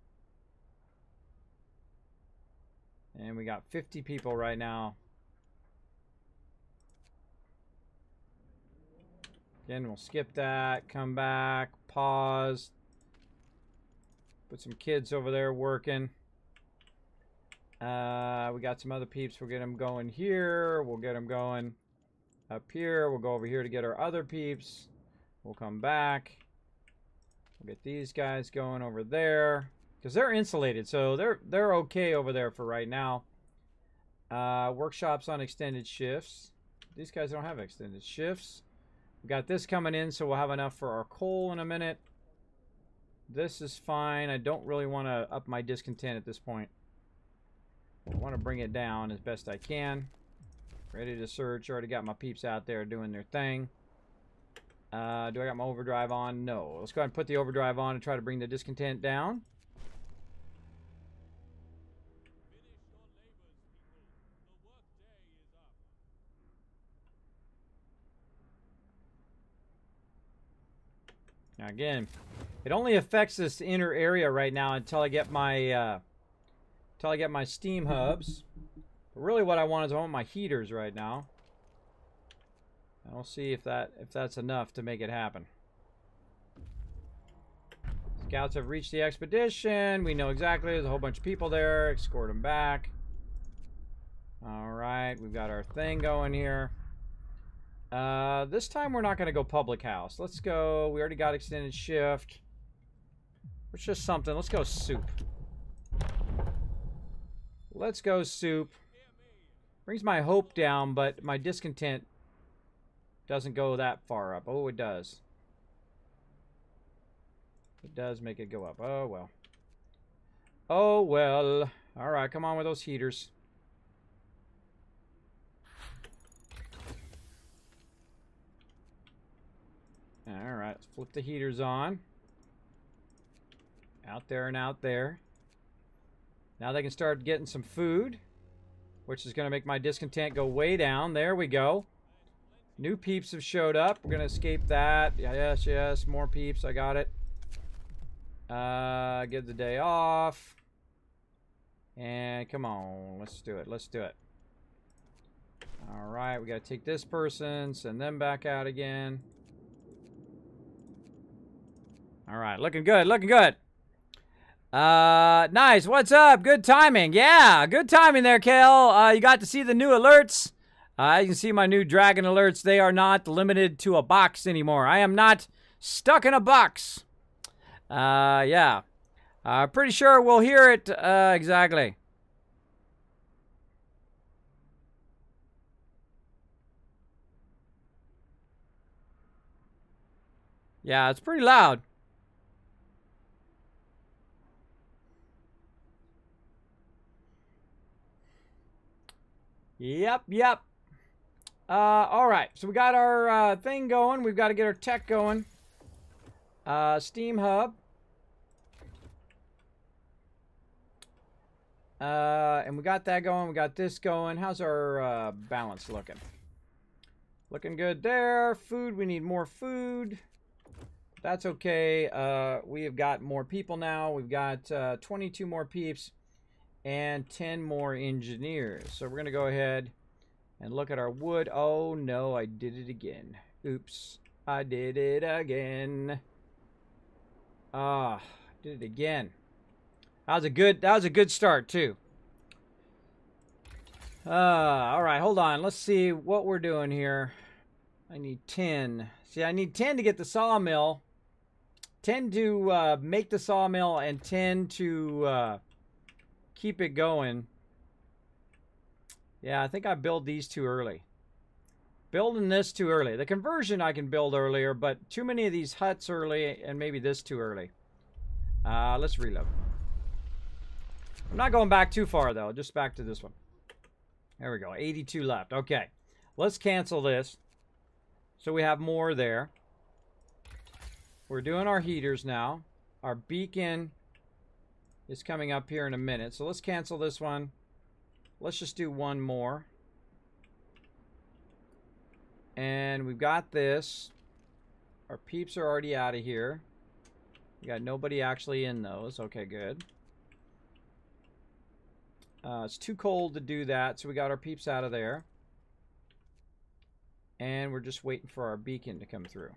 And we got 50 people right now. Again, we'll skip that, come back, pause. Put some kids over there working. We got some other peeps. We'll get them going here. We'll get them going up here. We'll go over here to get our other peeps. We'll come back. We'll get these guys going over there. Because they're insulated, so they're okay over there for right now. Workshops on extended shifts. These guys don't have extended shifts. We got this coming in, so we'll have enough for our coal in a minute. This is fine. I don't really want to up my discontent at this point. I want to bring it down as best I can. Ready to search. Already got my peeps out there doing their thing. Do I got my overdrive on? No. Let's go ahead and put the overdrive on and try to bring the discontent down. Now again, it only affects this inner area right now until I get my steam hubs. But really, what I want is I want my heaters right now. And we'll see if that's enough to make it happen. Scouts have reached the expedition. We know exactly. There's a whole bunch of people there. Escort them back. All right, we've got our thing going here. This time we're not going to go public house. Let's go. We already got extended shift. It's just something. Let's go soup. Let's go soup. Brings my hope down, but my discontent doesn't go that far up. Oh, it does. It does make it go up. Oh, well. Oh, well. All right, come on with those heaters. Alright, let's flip the heaters on. Out there and out there. Now they can start getting some food, which is going to make my discontent go way down. There we go. New peeps have showed up. We're going to escape that. Yes, yes, more peeps. I got it. Give the day off. And come on, let's do it. Let's do it. All right, we got to take this person, send them back out again. All right, looking good, looking good. Nice. What's up? Good timing. Yeah, good timing there, Kale. You got to see the new alerts. You can see my new dragon alerts. They are not limited to a box anymore. I am not stuck in a box. Yeah. Pretty sure we'll hear it, exactly. Yeah, it's pretty loud. Yep, yep. All right, so we got our thing going. We've got to get our tech going. Steam Hub. And we got that going. We got this going. How's our balance looking? Looking good there. Food, we need more food. That's okay. We have got more people now. We've got 22 more peeps and 10 more engineers. So we're going to go ahead and look at our wood. Oh, no, I did it again. Oops, I did it again. Did it again. That was a good start, too. All right, hold on. Let's see what we're doing here. I need 10. See, I need 10 to get the sawmill. 10 to make the sawmill and 10 to keep it going. Yeah, I think I build these too early. Building this too early. The conversion I can build earlier, but too many of these huts early and maybe this too early. Let's reload. I'm not going back too far, though. Just back to this one. There we go. 82 left. Okay. Let's cancel this. So we have more there. We're doing our heaters now. Our beacon is coming up here in a minute. So let's cancel this one. Let's just do one more. And we've got this. Our peeps are already out of here. We got nobody actually in those. Okay, good. It's too cold to do that, so we got our peeps out of there. And we're just waiting for our beacon to come through.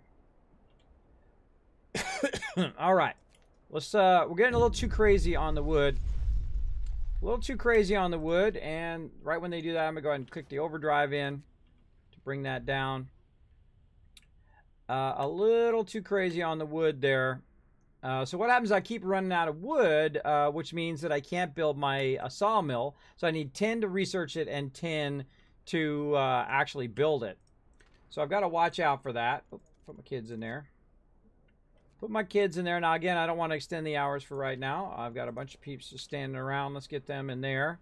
All right. Let's, we're getting a little too crazy on the wood. A little too crazy on the wood, and right when they do that, I'm going to go ahead and click the overdrive in to bring that down. A little too crazy on the wood there. So what happens is I keep running out of wood, which means that I can't build my sawmill. So I need 10 to research it and 10 to actually build it. So I've got to watch out for that. Oh, put my kids in there. Put my kids in there. Now, again, I don't want to extend the hours for right now. I've got a bunch of peeps just standing around. Let's get them in there.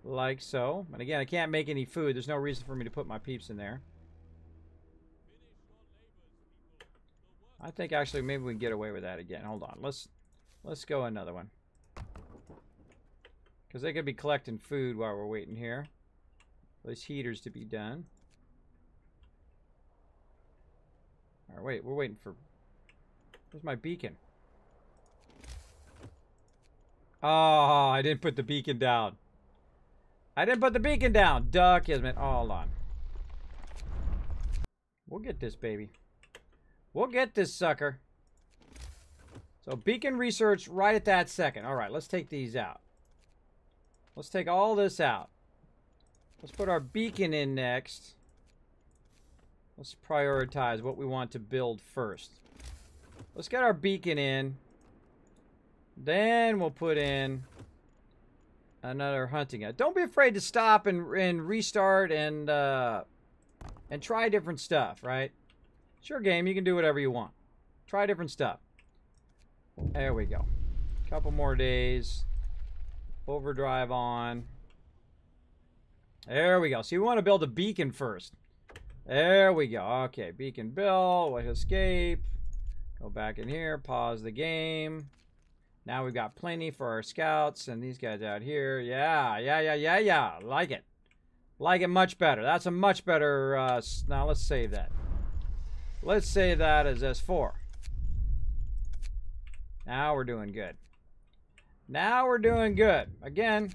Like so. And again, I can't make any food. There's no reason for me to put my peeps in there. I think actually maybe we can get away with that again. Hold on. Let's go another one. Because they could be collecting food while we're waiting here. Those heaters to be done. Alright, wait, we're waiting for... Where's my beacon? Oh, I didn't put the beacon down. I didn't put the beacon down. Duh, Kismet. Oh, hold on. We'll get this, baby. We'll get this sucker. So beacon research right at that second. All right, let's take these out. Let's take all this out. Let's put our beacon in next. Let's prioritize what we want to build first. Let's get our beacon in. Then we'll put in another hunting hut. Don't be afraid to stop and restart and try different stuff, right? Sure, game, you can do whatever you want. Try different stuff. There we go. Couple more days. Overdrive on. There we go. So you want to build a beacon first. There we go. Okay, Beacon Bill, we'll escape. Go back in here, pause the game. Now we've got plenty for our scouts and these guys out here. Yeah. Like it. Like it much better. That's a much better, now let's save that. Let's save that as S4. Now we're doing good. Now we're doing good. Again,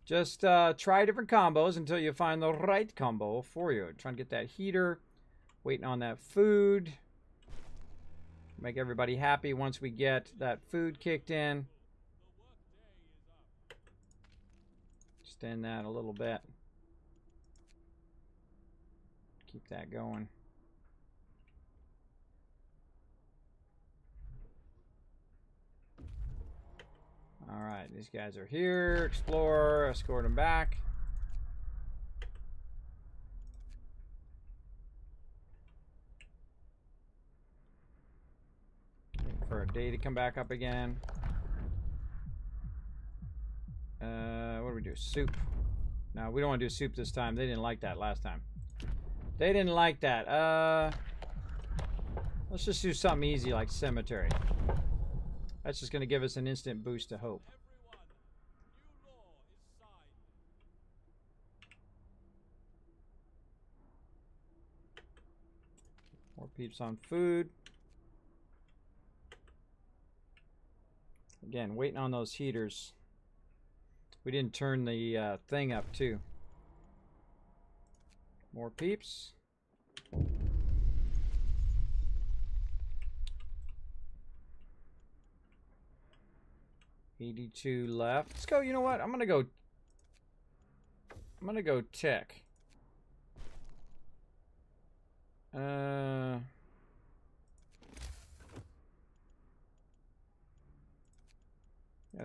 just try different combos until you find the right combo for you. Trying to get that heater. Waiting on that food. Make everybody happy once we get that food kicked in. Extend that a little bit. Keep that going. Alright, these guys are here. Explore, escort them back. Wait for a day to come back up again. What do we do? Soup. No, we don't want to do soup this time. They didn't like that last time. They didn't like that. Let's just do something easy like cemetery. That's just going to give us an instant boost to hope. More peeps on food. Again, waiting on those heaters. We didn't turn the thing up too. More peeps. $82 left. Let's go. You know what? I'm gonna go tech. Got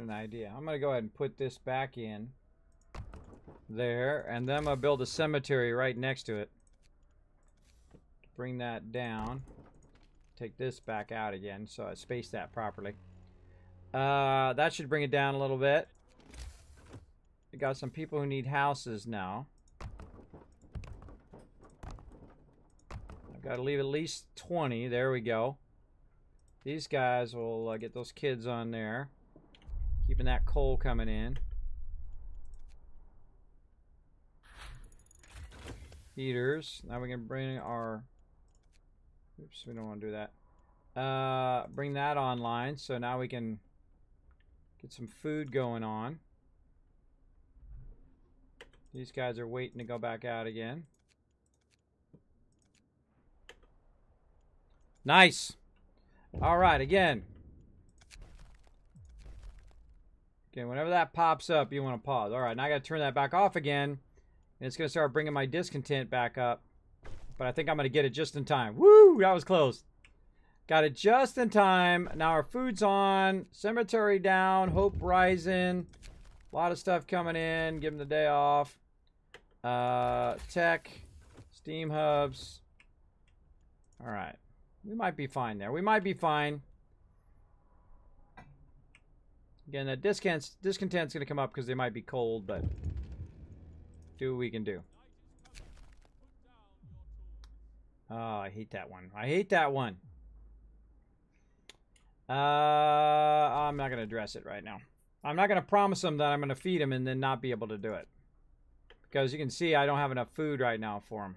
an idea. I'm gonna go ahead and put this back in there, and then I'm gonna build a cemetery right next to it. Bring that down. Take this back out again, so I spaced that properly. That should bring it down a little bit. We got some people who need houses now. I've got to leave at least 20. There we go. These guys will get those kids on there. Keeping that coal coming in. Heaters. Now we can bring our... Oops, we don't want to do that. Bring that online. So now we can get some food going on. These guys are waiting to go back out again. Nice. All right, again. Okay, whenever that pops up, you want to pause. All right, now I got to turn that back off again. And it's going to start bringing my discontent back up. But I think I'm going to get it just in time. Woo, that was close. Got it just in time. Now our food's on. Cemetery down. Hope rising. A lot of stuff coming in. Give them the day off. Tech. Steam hubs. All right. We might be fine there. We might be fine. Again, that discontent's going to come up because they might be cold, but do what we can do. Oh, I hate that one. I hate that one. I'm not going to address it right now. I'm not going to promise them that I'm going to feed them and then not be able to do it. Because you can see I don't have enough food right now for them.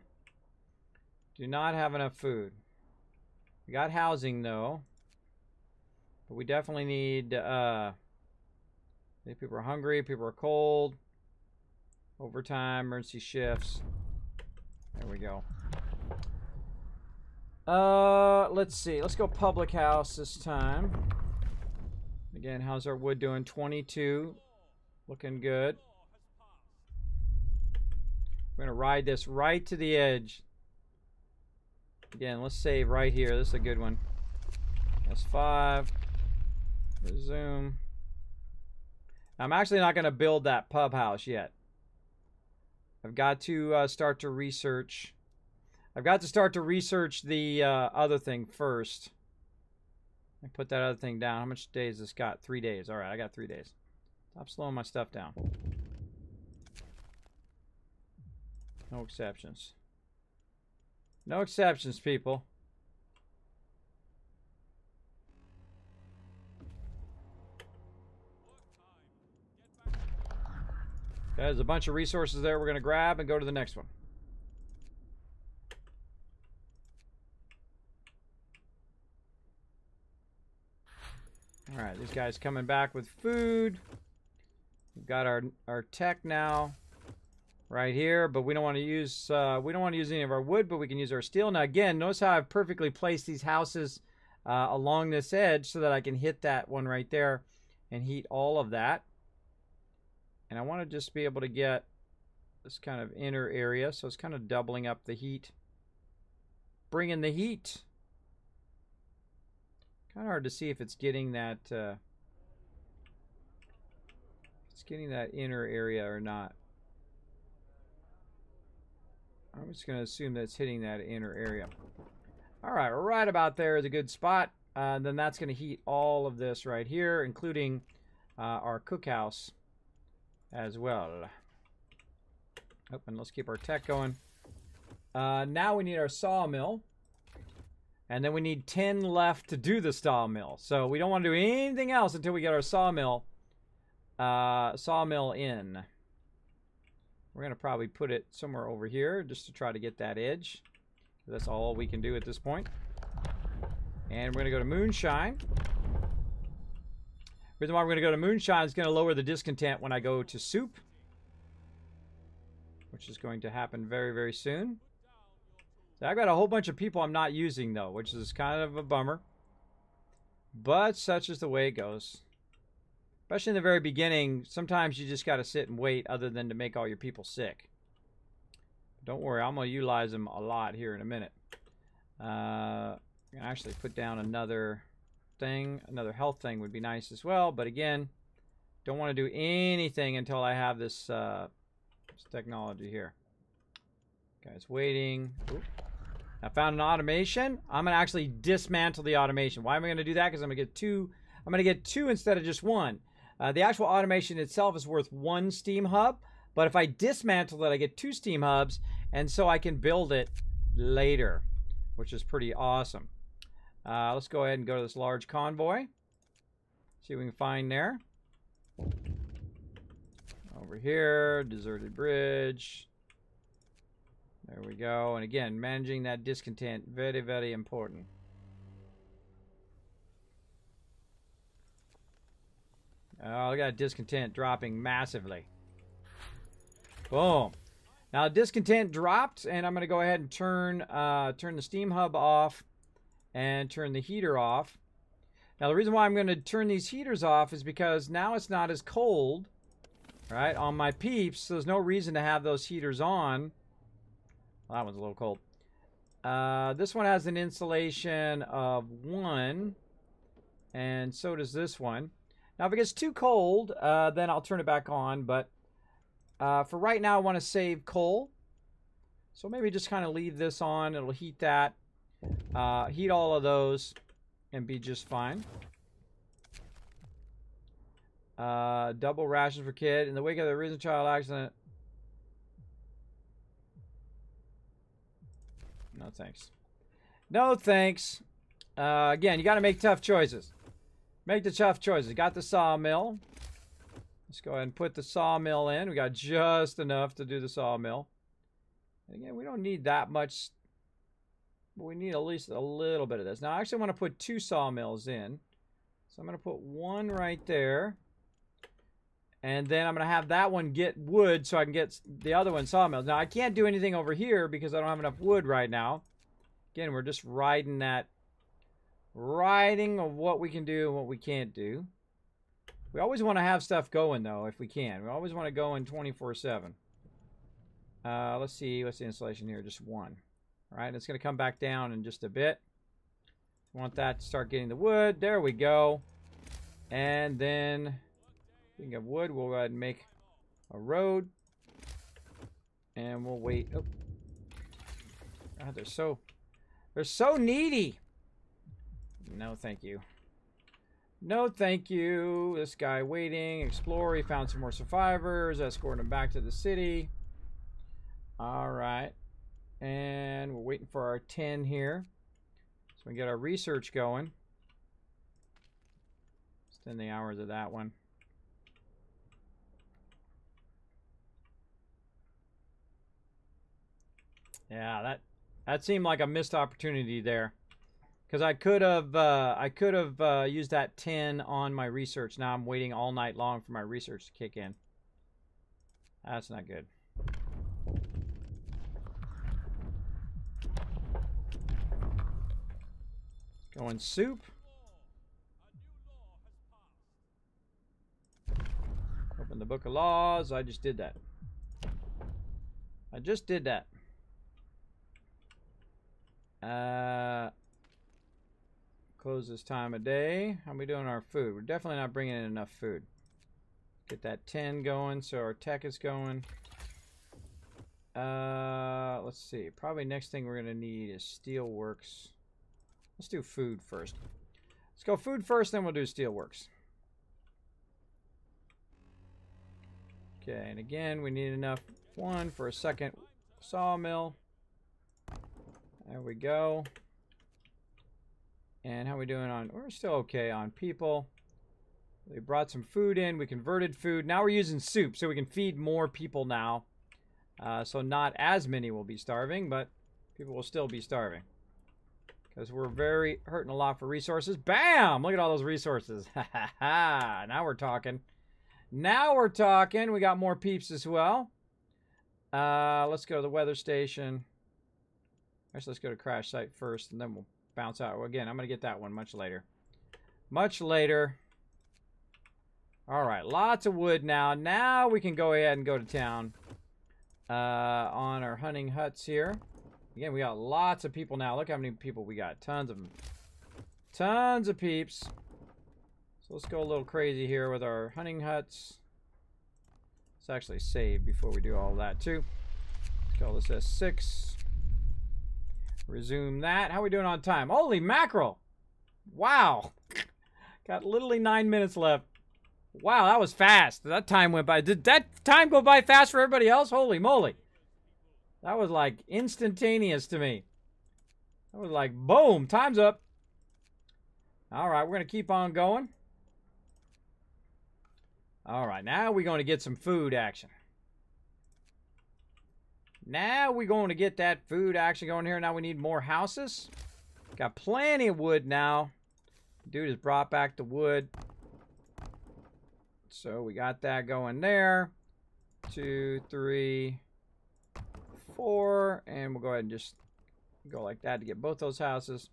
Do not have enough food. We got housing, though. But we definitely need... people are hungry, people are cold. Overtime, emergency shifts. There we go. Let's see. Let's go public house this time. Again, how's our wood doing? 22. Looking good. We're going to ride this right to the edge. Again, let's save right here. This is a good one. S5. Resume. I'm actually not going to build that pub house yet. I've got to start to research. I've got to start to research the other thing first. I put that other thing down. How much days this got? 3 days. All right, I got 3 days. Stop slowing my stuff down. No exceptions. No exceptions, people. Okay, there's a bunch of resources there we're going to grab and go to the next one. All right, these guys coming back with food. We've got our tech now right here, but we don't want to use any of our wood, but we can use our steel. Now again, notice how I've perfectly placed these houses along this edge so that I can hit that one right there and heat all of that. And I want to just be able to get this kind of inner area, so it's kind of doubling up the heat. Bring in the heat. Kind of hard to see if it's getting that inner area or not. I'm just going to assume that it's hitting that inner area. All right, right about there is a good spot. Then that's going to heat all of this right here, including our cookhouse as well. Oh, and let's keep our tech going. Now we need our sawmill. And then we need 10 left to do the sawmill. So we don't want to do anything else until we get our sawmill in. We're going to probably put it somewhere over here just to try to get that edge. That's all we can do at this point. And we're going to go to moonshine. The reason why we're going to go to moonshine is going to lower the discontent when I go to soup, which is going to happen very, very soon. So I've got a whole bunch of people I'm not using, though, which is kind of a bummer. But such is the way it goes. Especially in the very beginning, sometimes you just got to sit and wait other than to make all your people sick. Don't worry, I'm going to utilize them a lot here in a minute. I'm going to actually put down another thing. Another health thing would be nice as well. But again, don't want to do anything until I have this, this technology here. Guys, waiting. Oop. I found an automation. I'm going to actually dismantle the automation. Why am I going to do that? Because I'm going to get two. I'm going to get two instead of just one. The actual automation itself is worth one steam hub. But if I dismantle it, I get two steam hubs. And so I can build it later, which is pretty awesome. Let's go ahead and go to this large convoy. See what we can find there. Over here, deserted bridge. There we go. And again, managing that discontent, very, very important. Oh, look at that discontent dropping massively. Boom. Now, discontent dropped, and I'm going to go ahead and turn the steam hub off and turn the heater off. Now, the reason why I'm going to turn these heaters off is because now it's not as cold, right, on my peeps. So there's no reason to have those heaters on. Well, that one's a little cold. This one has an insulation of 1, and so does this one. Now, if it gets too cold, then I'll turn it back on. But for right now, I want to save coal. So maybe just kind of leave this on. It'll heat that. Heat all of those and be just fine. Double rations for kid. In the wake of the recent child accident. No thanks. No thanks. Again, you got to make tough choices. Make the tough choices. Got the sawmill. Let's go ahead and put the sawmill in. We got just enough to do the sawmill. And again, we don't need that much. But we need at least a little bit of this. Now, I actually want to put 2 sawmills in. So I'm going to put one right there. And then I'm going to have that one get wood so I can get the other one sawmills. Now, I can't do anything over here because I don't have enough wood right now. Again, we're just riding that. Riding of what we can do and what we can't do. We always want to have stuff going, though, if we can. We always want to go in 24/7. Let's see. What's the installation here? Just 1. All right, it's going to come back down in just a bit. Want that to start getting the wood. There we go. And then, speaking of wood, we'll go ahead and make a road. And we'll wait. Oh. God, they're so needy. No, thank you. No, thank you. This guy waiting. Explore. He found some more survivors. Escorting them back to the city. All right. And we're waiting for our 10 here. So we get our research going. Extend the hours of that one. Yeah, that seemed like a missed opportunity there. Because I could have used that 10 on my research. Now I'm waiting all night long for my research to kick in. That's not good. Going soup. Open the book of laws. I just did that. I just did that. Close this time of day. How are we doing our food? We're definitely not bringing in enough food. Get that 10 going so our tech is going. Let's see. Probably next thing we're going to need is steelworks. Let's do food first. Let's go food first, then we'll do steelworks. Okay, and again, we need enough one for a second sawmill. There we go. And how are we doing on... We're still okay on people. We brought some food in. We converted food. Now we're using soup, so we can feed more people now. So not as many will be starving, but people will still be starving. Because we're hurting a lot for resources. Bam! Look at all those resources. Ha ha ha! Now we're talking. Now we're talking. We got more peeps as well. Let's go to the weather station. Actually, let's go to crash site first, and then we'll bounce out. Well, again, I'm going to get that one much later. Much later. All right, lots of wood now. Now we can go ahead and go to town on our hunting huts here. Again, we got lots of people now. Look how many people we got. Tons of them. Tons of peeps. So let's go a little crazy here with our hunting huts. Let's actually save before we do all that too. Let's call this S6. Resume that. How are we doing on time? Holy mackerel! Wow! Got literally 9 minutes left. Wow, that was fast. That time went by. Did that time go by fast for everybody else? Holy moly. That was like instantaneous to me. That was like, boom, time's up. All right, we're going to keep on going. All right, now we're going to get some food action. Now we're going to get that food action going here. Now we need more houses. Got plenty of wood now. Dude has brought back the wood. So we got that going there. 2, 3, 4. And we'll go ahead and just go like that to get both those houses.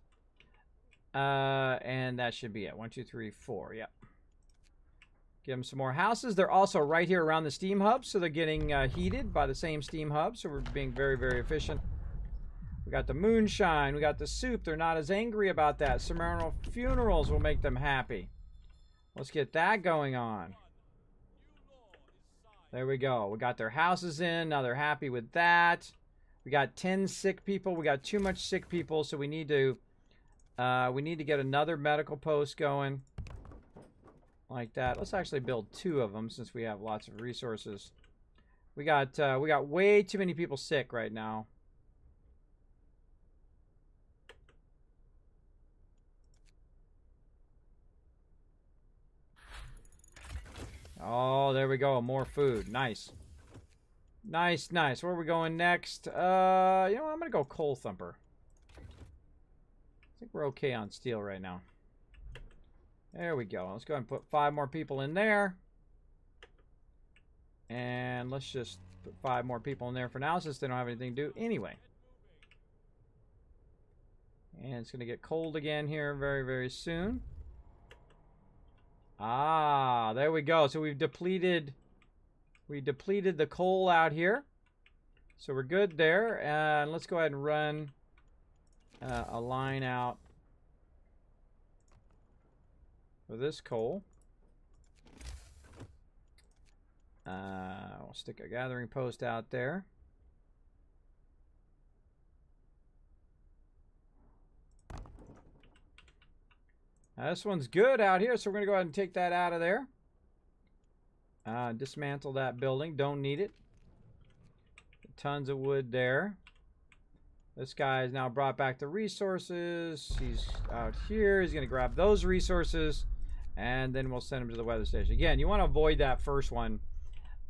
And that should be it. 1, 2, 3, 4. Yep. Give them some more houses. They're also right here around the steam hub, so they're getting heated by the same steam hub, so we're being very, very efficient. We got the moonshine. We got the soup. They're not as angry about that. Ceremonial funerals will make them happy. Let's get that going on. There we go. We got their houses in. Now they're happy with that. We got 10 sick people. We got too much sick people, so we need to get another medical post going. Like that. Let's actually build 2 of them since we have lots of resources. We got way too many people sick right now. Oh, there we go. More food. Nice. Nice, nice. Where are we going next? You know, I'm going to go Coal Thumper. I think we're okay on steel right now. There we go. Let's go ahead and put 5 more people in there. And let's just put 5 more people in there for now since they don't have anything to do anyway. And it's going to get cold again here very, very soon. Ah, there we go. So we depleted the coal out here. So we're good there. And let's go ahead and run a line out for this coal. We'll stick a gathering post out there. Now this one's good out here, so we're going to go ahead and take that out of there. Dismantle that building. Don't need it. Tons of wood there. This guy is now brought back the resources. He's out here. He's going to grab those resources. And then we'll send him to the weather station. Again, you want to avoid that first one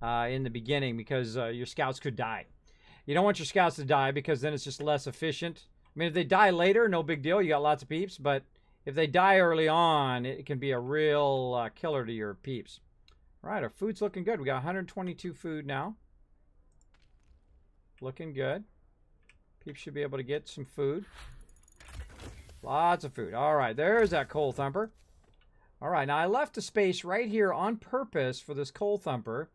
in the beginning because your scouts could die. You don't want your scouts to die because then it's just less efficient. I mean, if they die later, no big deal. You got lots of peeps. But if they die early on, it can be a real killer to your peeps. All right, our food's looking good. We got 122 food now. Looking good. Peeps should be able to get some food. Lots of food. All right, there's that coal thumper. All right, now I left a space right here on purpose for this coal thumper.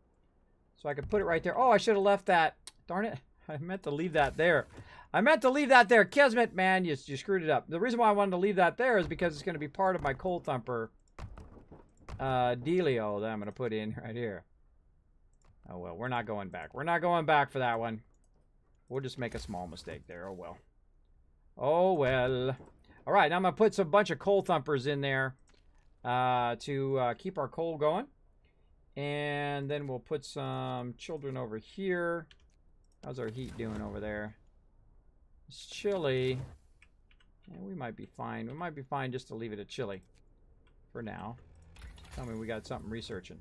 So I could put it right there. Oh, I should have left that. Darn it. I meant to leave that there. I meant to leave that there. Kismet, man, you screwed it up. The reason why I wanted to leave that there is because it's going to be part of my coal thumper dealio that I'm going to put in right here. Oh, well, we're not going back. We're not going back for that one. We'll just make a small mistake there. Oh, well. Oh, well. All right, now I'm going to put some bunch of coal thumpers in there to keep our coal going. And then we'll put some children over here. How's our heat doing over there? It's chilly. Yeah, we might be fine. We might be fine just to leave it at chilly for now. Tell me we got something researching.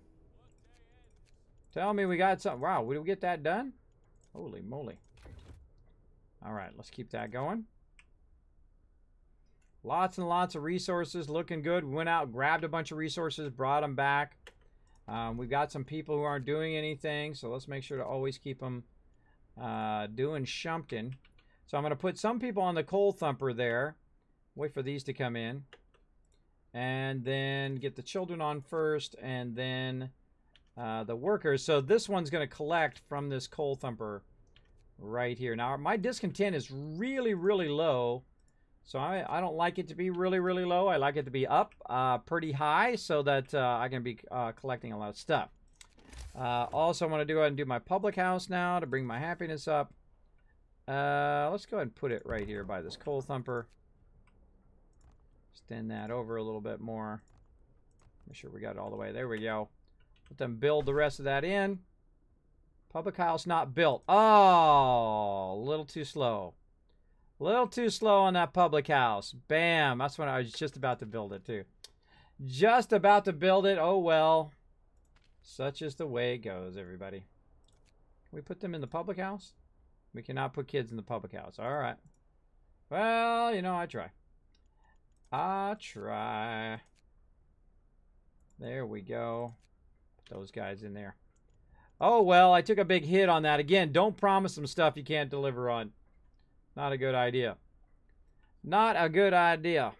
Tell me we got something. Wow, did we get that done? Holy moly. All right, let's keep that going. Lots and lots of resources. Looking good. We went out, grabbed a bunch of resources, brought them back. We've got some people who aren't doing anything, so let's make sure to always keep them doing something. So I'm going to put some people on the coal thumper there. Wait for these to come in. And then get the children on first, and then the workers. So this one's going to collect from this coal thumper right here. Now, my discontent is really, really low. So I don't like it to be really, really low. I like it to be up pretty high so that I can be collecting a lot of stuff. Also, I want to go ahead and do my public house now to bring my happiness up. Let's go ahead and put it right here by this coal thumper. Extend that over a little bit more. Make sure we got it all the way. There we go. Let them build the rest of that in. Public house not built. Oh, a little too slow. A little too slow on that public house. Bam. That's when I was just about to build it, too. Just about to build it. Oh, well. Such is the way it goes, everybody. Can we put them in the public house? We cannot put kids in the public house. All right. Well, you know, I try. I try. There we go. Put those guys in there. Oh, well, I took a big hit on that. Again, don't promise them stuff you can't deliver on. Not a good idea. Not a good idea.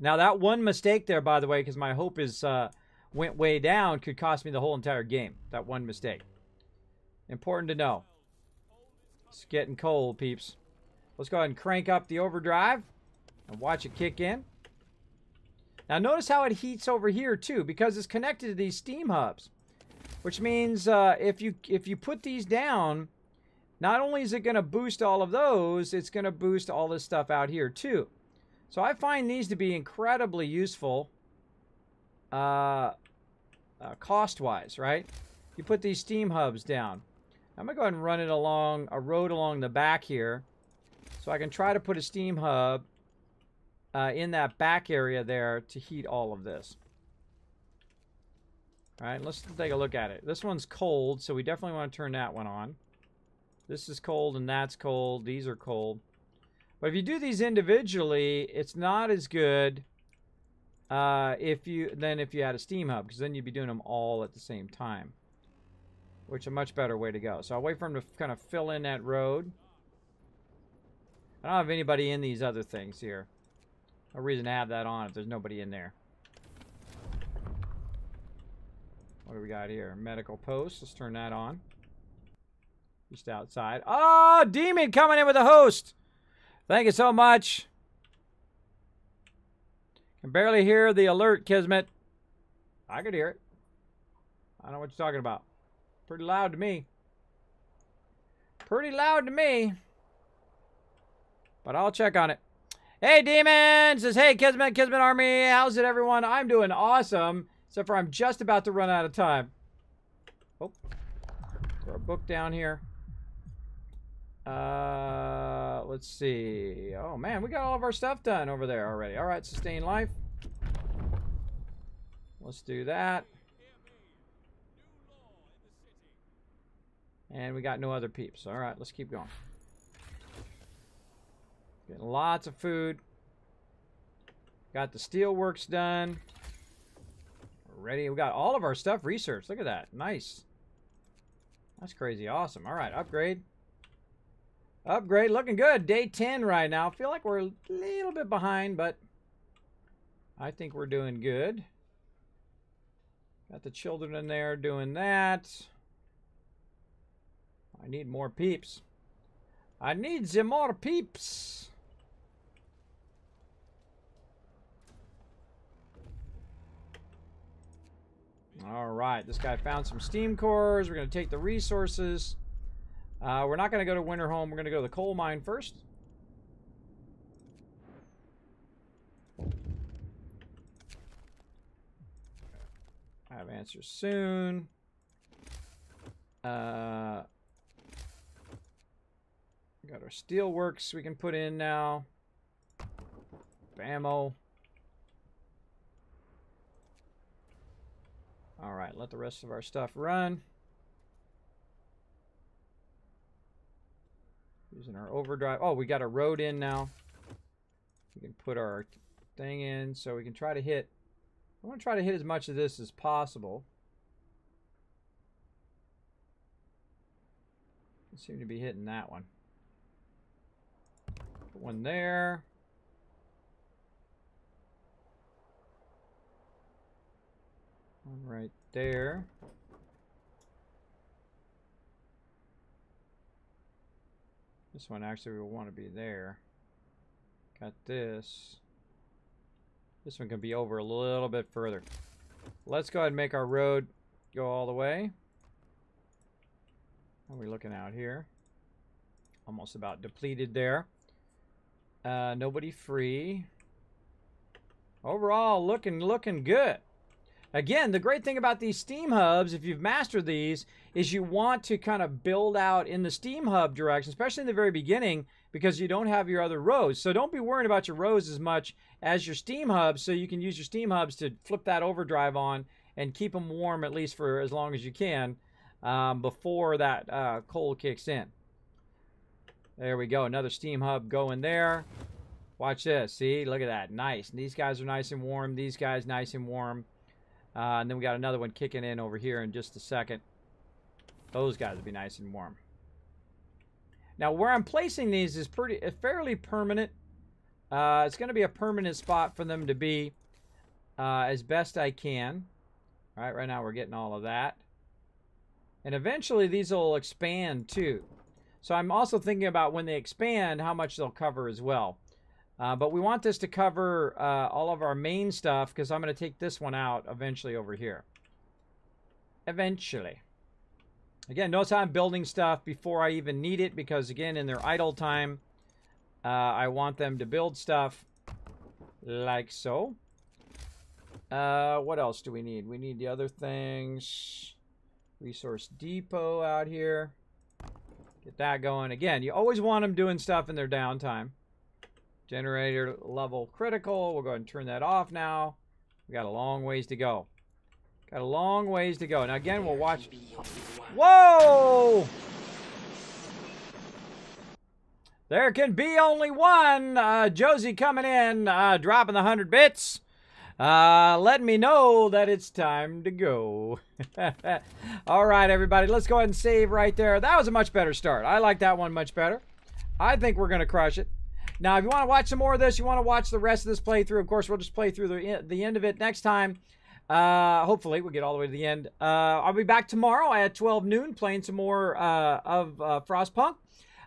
Now, that one mistake there, by the way, because my hope is went way down, could cost me the whole entire game. That one mistake. Important to know. It's getting cold, peeps. Let's go ahead and crank up the overdrive and watch it kick in. Now, notice how it heats over here, too, because it's connected to these steam hubs. Which means if you put these down, not only is it going to boost all of those, it's going to boost all this stuff out here, too. So I find these to be incredibly useful cost-wise, right? You put these steam hubs down. I'm going to go ahead and run it along a road along the back here. So I can try to put a steam hub in that back area there to heat all of this. All right, let's take a look at it. This one's cold, so we definitely want to turn that one on. This is cold and that's cold. These are cold. But if you do these individually, it's not as good if you had a steam hub, because then you'd be doing them all at the same time, which is a much better way to go. So I'll wait for them to kind of fill in that road. I don't have anybody in these other things here. No reason to have that on if there's nobody in there. What do we got here? Medical post. Let's turn that on. Just outside. Oh, Demon coming in with a host. Thank you so much. Can barely hear the alert, Kismet. I could hear it. I don't know what you're talking about. Pretty loud to me. Pretty loud to me. But I'll check on it. Hey, Demon! Says, hey, Kismet Army. How's it, everyone? I'm doing awesome. Except for I'm just about to run out of time. Oh. Throw a book down here. Let's see. Oh, man, we got all of our stuff done over there already. All right, sustain life. Let's do that. And we got no other peeps. All right, let's keep going. Getting lots of food. Got the steelworks done. We're ready. We got all of our stuff researched. Look at that. Nice. That's crazy awesome. All right, upgrade. Upgrade. Looking good. Day 10 right now. Feel like we're a little bit behind, but I think we're doing good. Got the children in there doing that. I need more peeps. I need some more peeps. All right, this guy found some steam cores. We're going to take the resources. We're not going to go to Winter Home. We're going to go to the coal mine first. I have answers soon. Got our steelworks we can put in now. Bammo. All right, let the rest of our stuff run. Using our overdrive. Oh, we got a road in now. We can put our thing in so we can try to hit. I want to try to hit as much of this as possible. I seem to be hitting that one. Put one there. One right there. This one actually will want to be there. Got this. This one can be over a little bit further. Let's go ahead and make our road go all the way. How are we looking out here? Almost about depleted there. Nobody free. Overall, looking good. Again, the great thing about these steam hubs, if you've mastered these, is you want to kind of build out in the steam hub direction, especially in the very beginning, because you don't have your other rows. So don't be worrying about your rows as much as your steam hubs, so you can use your steam hubs to flip that overdrive on and keep them warm at least for as long as you can before that coal kicks in. There we go. Another steam hub going there. Watch this. See? Look at that. Nice. These guys are nice and warm. These guys nice and warm. And then we got another one kicking in over here in just a second. Those guys will be nice and warm. Now, where I'm placing these is fairly permanent. It's going to be a permanent spot for them to be as best I can. All right, right now we're getting all of that. And eventually these will expand too. So I'm also thinking about when they expand, how much they'll cover as well. But we want this to cover all of our main stuff because I'm going to take this one out eventually over here. Eventually. Again, notice how I'm building stuff before I even need it because, again, in their idle time, I want them to build stuff like so. What else do we need? We need the other things. Resource depot out here. Get that going. Again, you always want them doing stuff in their downtime. Generator level critical. We'll go ahead and turn that off now. We got a long ways to go. Got a long ways to go. Now again, we'll watch. Whoa! There can be only one. Josie coming in, dropping the 100 bits. Letting me know that it's time to go. All right, everybody. Let's go ahead and save right there. That was a much better start. I like that one much better. I think we're going to crush it. Now, if you want to watch some more of this, you want to watch the rest of this playthrough, of course, we'll just play through the end of it next time. Hopefully, we'll get all the way to the end. I'll be back tomorrow at 12 noon playing some more of FrostPunk.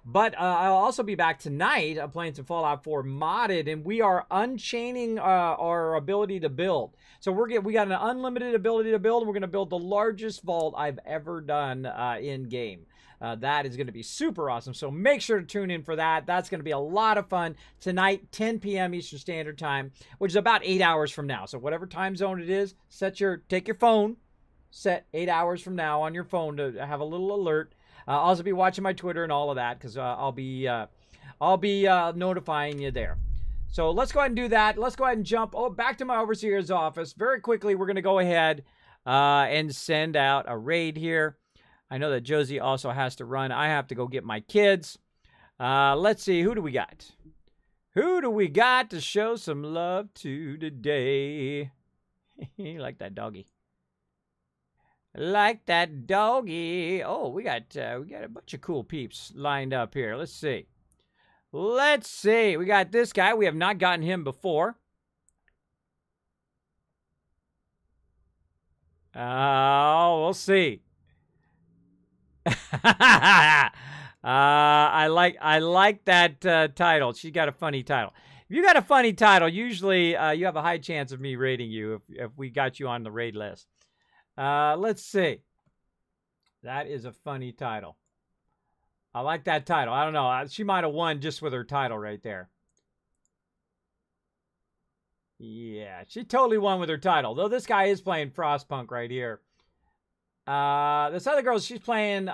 But I'll also be back tonight playing some Fallout 4 modded, and we are unchaining our ability to build. So we got an unlimited ability to build, and we're going to build the largest vault I've ever done in-game. That is going to be super awesome, so make sure to tune in for that. That's going to be a lot of fun tonight, 10 p.m. Eastern Standard Time, which is about 8 hours from now. So whatever time zone it is, take your phone, set 8 hours from now on your phone to have a little alert. I'll also be watching my Twitter and all of that because I'll be notifying you there. So let's go ahead and do that. Let's go ahead and jump back to my overseer's office. Very quickly, we're going to go ahead and send out a raid here. I know that Josie also has to run. I have to go get my kids. Let's see. Who do we got? Who do we got to show some love to today? Like that doggy. Like that doggy. Oh, we got a bunch of cool peeps lined up here. Let's see. Let's see. We got this guy. We have not gotten him before. Oh, we'll see. I like that title. She got a funny title. If you got a funny title, usually you have a high chance of me raiding you if we got you on the raid list. Let's see. That is a funny title. I like that title. I don't know. She might have won just with her title right there. Yeah, she totally won with her title. Though this guy is playing FrostPunk right here. This other girl, she's playing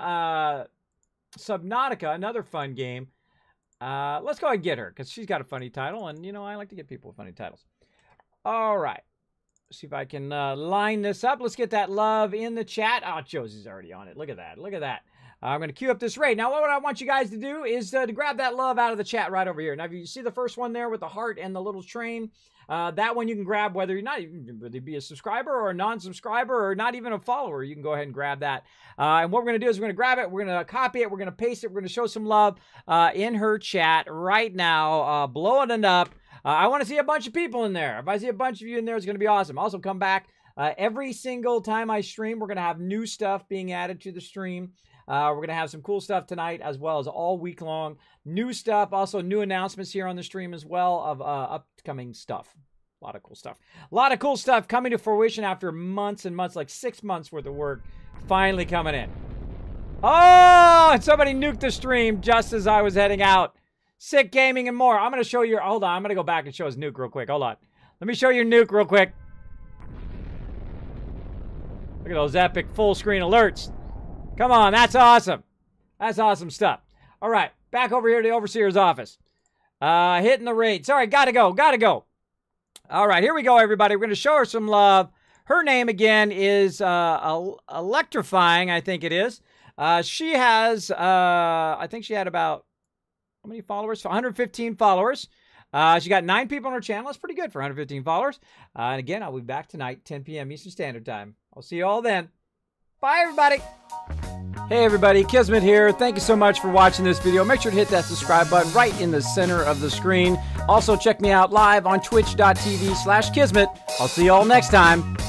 Subnautica, another fun game. Let's go ahead and get her because she's got a funny title. And, you know, I like to get people with funny titles. All right. See if I can line this up. Let's get that love in the chat. Oh, Josie's already on it. Look at that. Look at that. I'm going to queue up this raid. Now, what I want you guys to do is to grab that love out of the chat right over here. Now, if you see the first one there with the heart and the little train, that one you can grab whether you be a subscriber or a non-subscriber or not even a follower. You can go ahead and grab that. And what we're going to do is we're going to grab it. We're going to copy it. We're going to paste it. We're going to show some love in her chat right now. Blowing it up. I want to see a bunch of people in there. If I see a bunch of you in there, it's going to be awesome. Also, come back. Every single time I stream, we're going to have new stuff being added to the stream. We're going to have some cool stuff tonight as well as all week long. New stuff, also new announcements here on the stream as well of upcoming stuff. A lot of cool stuff. A lot of cool stuff coming to fruition after months and months, like 6 months worth of work finally coming in. Oh, and somebody nuked the stream just as I was heading out. Sick Gaming and more. I'm going to show you. Hold on. I'm going to go back and show his nuke real quick. Hold on. Let me show you nuke real quick. Look at those epic full screen alerts. Come on, that's awesome. That's awesome stuff. All right, back over here to the Overseer's office. Hitting the raid. Sorry, gotta go. All right, here we go, everybody. We're going to show her some love. Her name, again, is Electrifying, I think it is. She has, I think she had about, how many followers? 115 followers. She got 9 people on her channel. That's pretty good for 115 followers. And again, I'll be back tonight, 10 p.m. Eastern Standard Time. I'll see you all then. Bye, everybody. Hey, everybody. Kismet here. Thank you so much for watching this video. Make sure to hit that subscribe button right in the center of the screen. Also, check me out live on twitch.tv/Kismet. I'll see you all next time.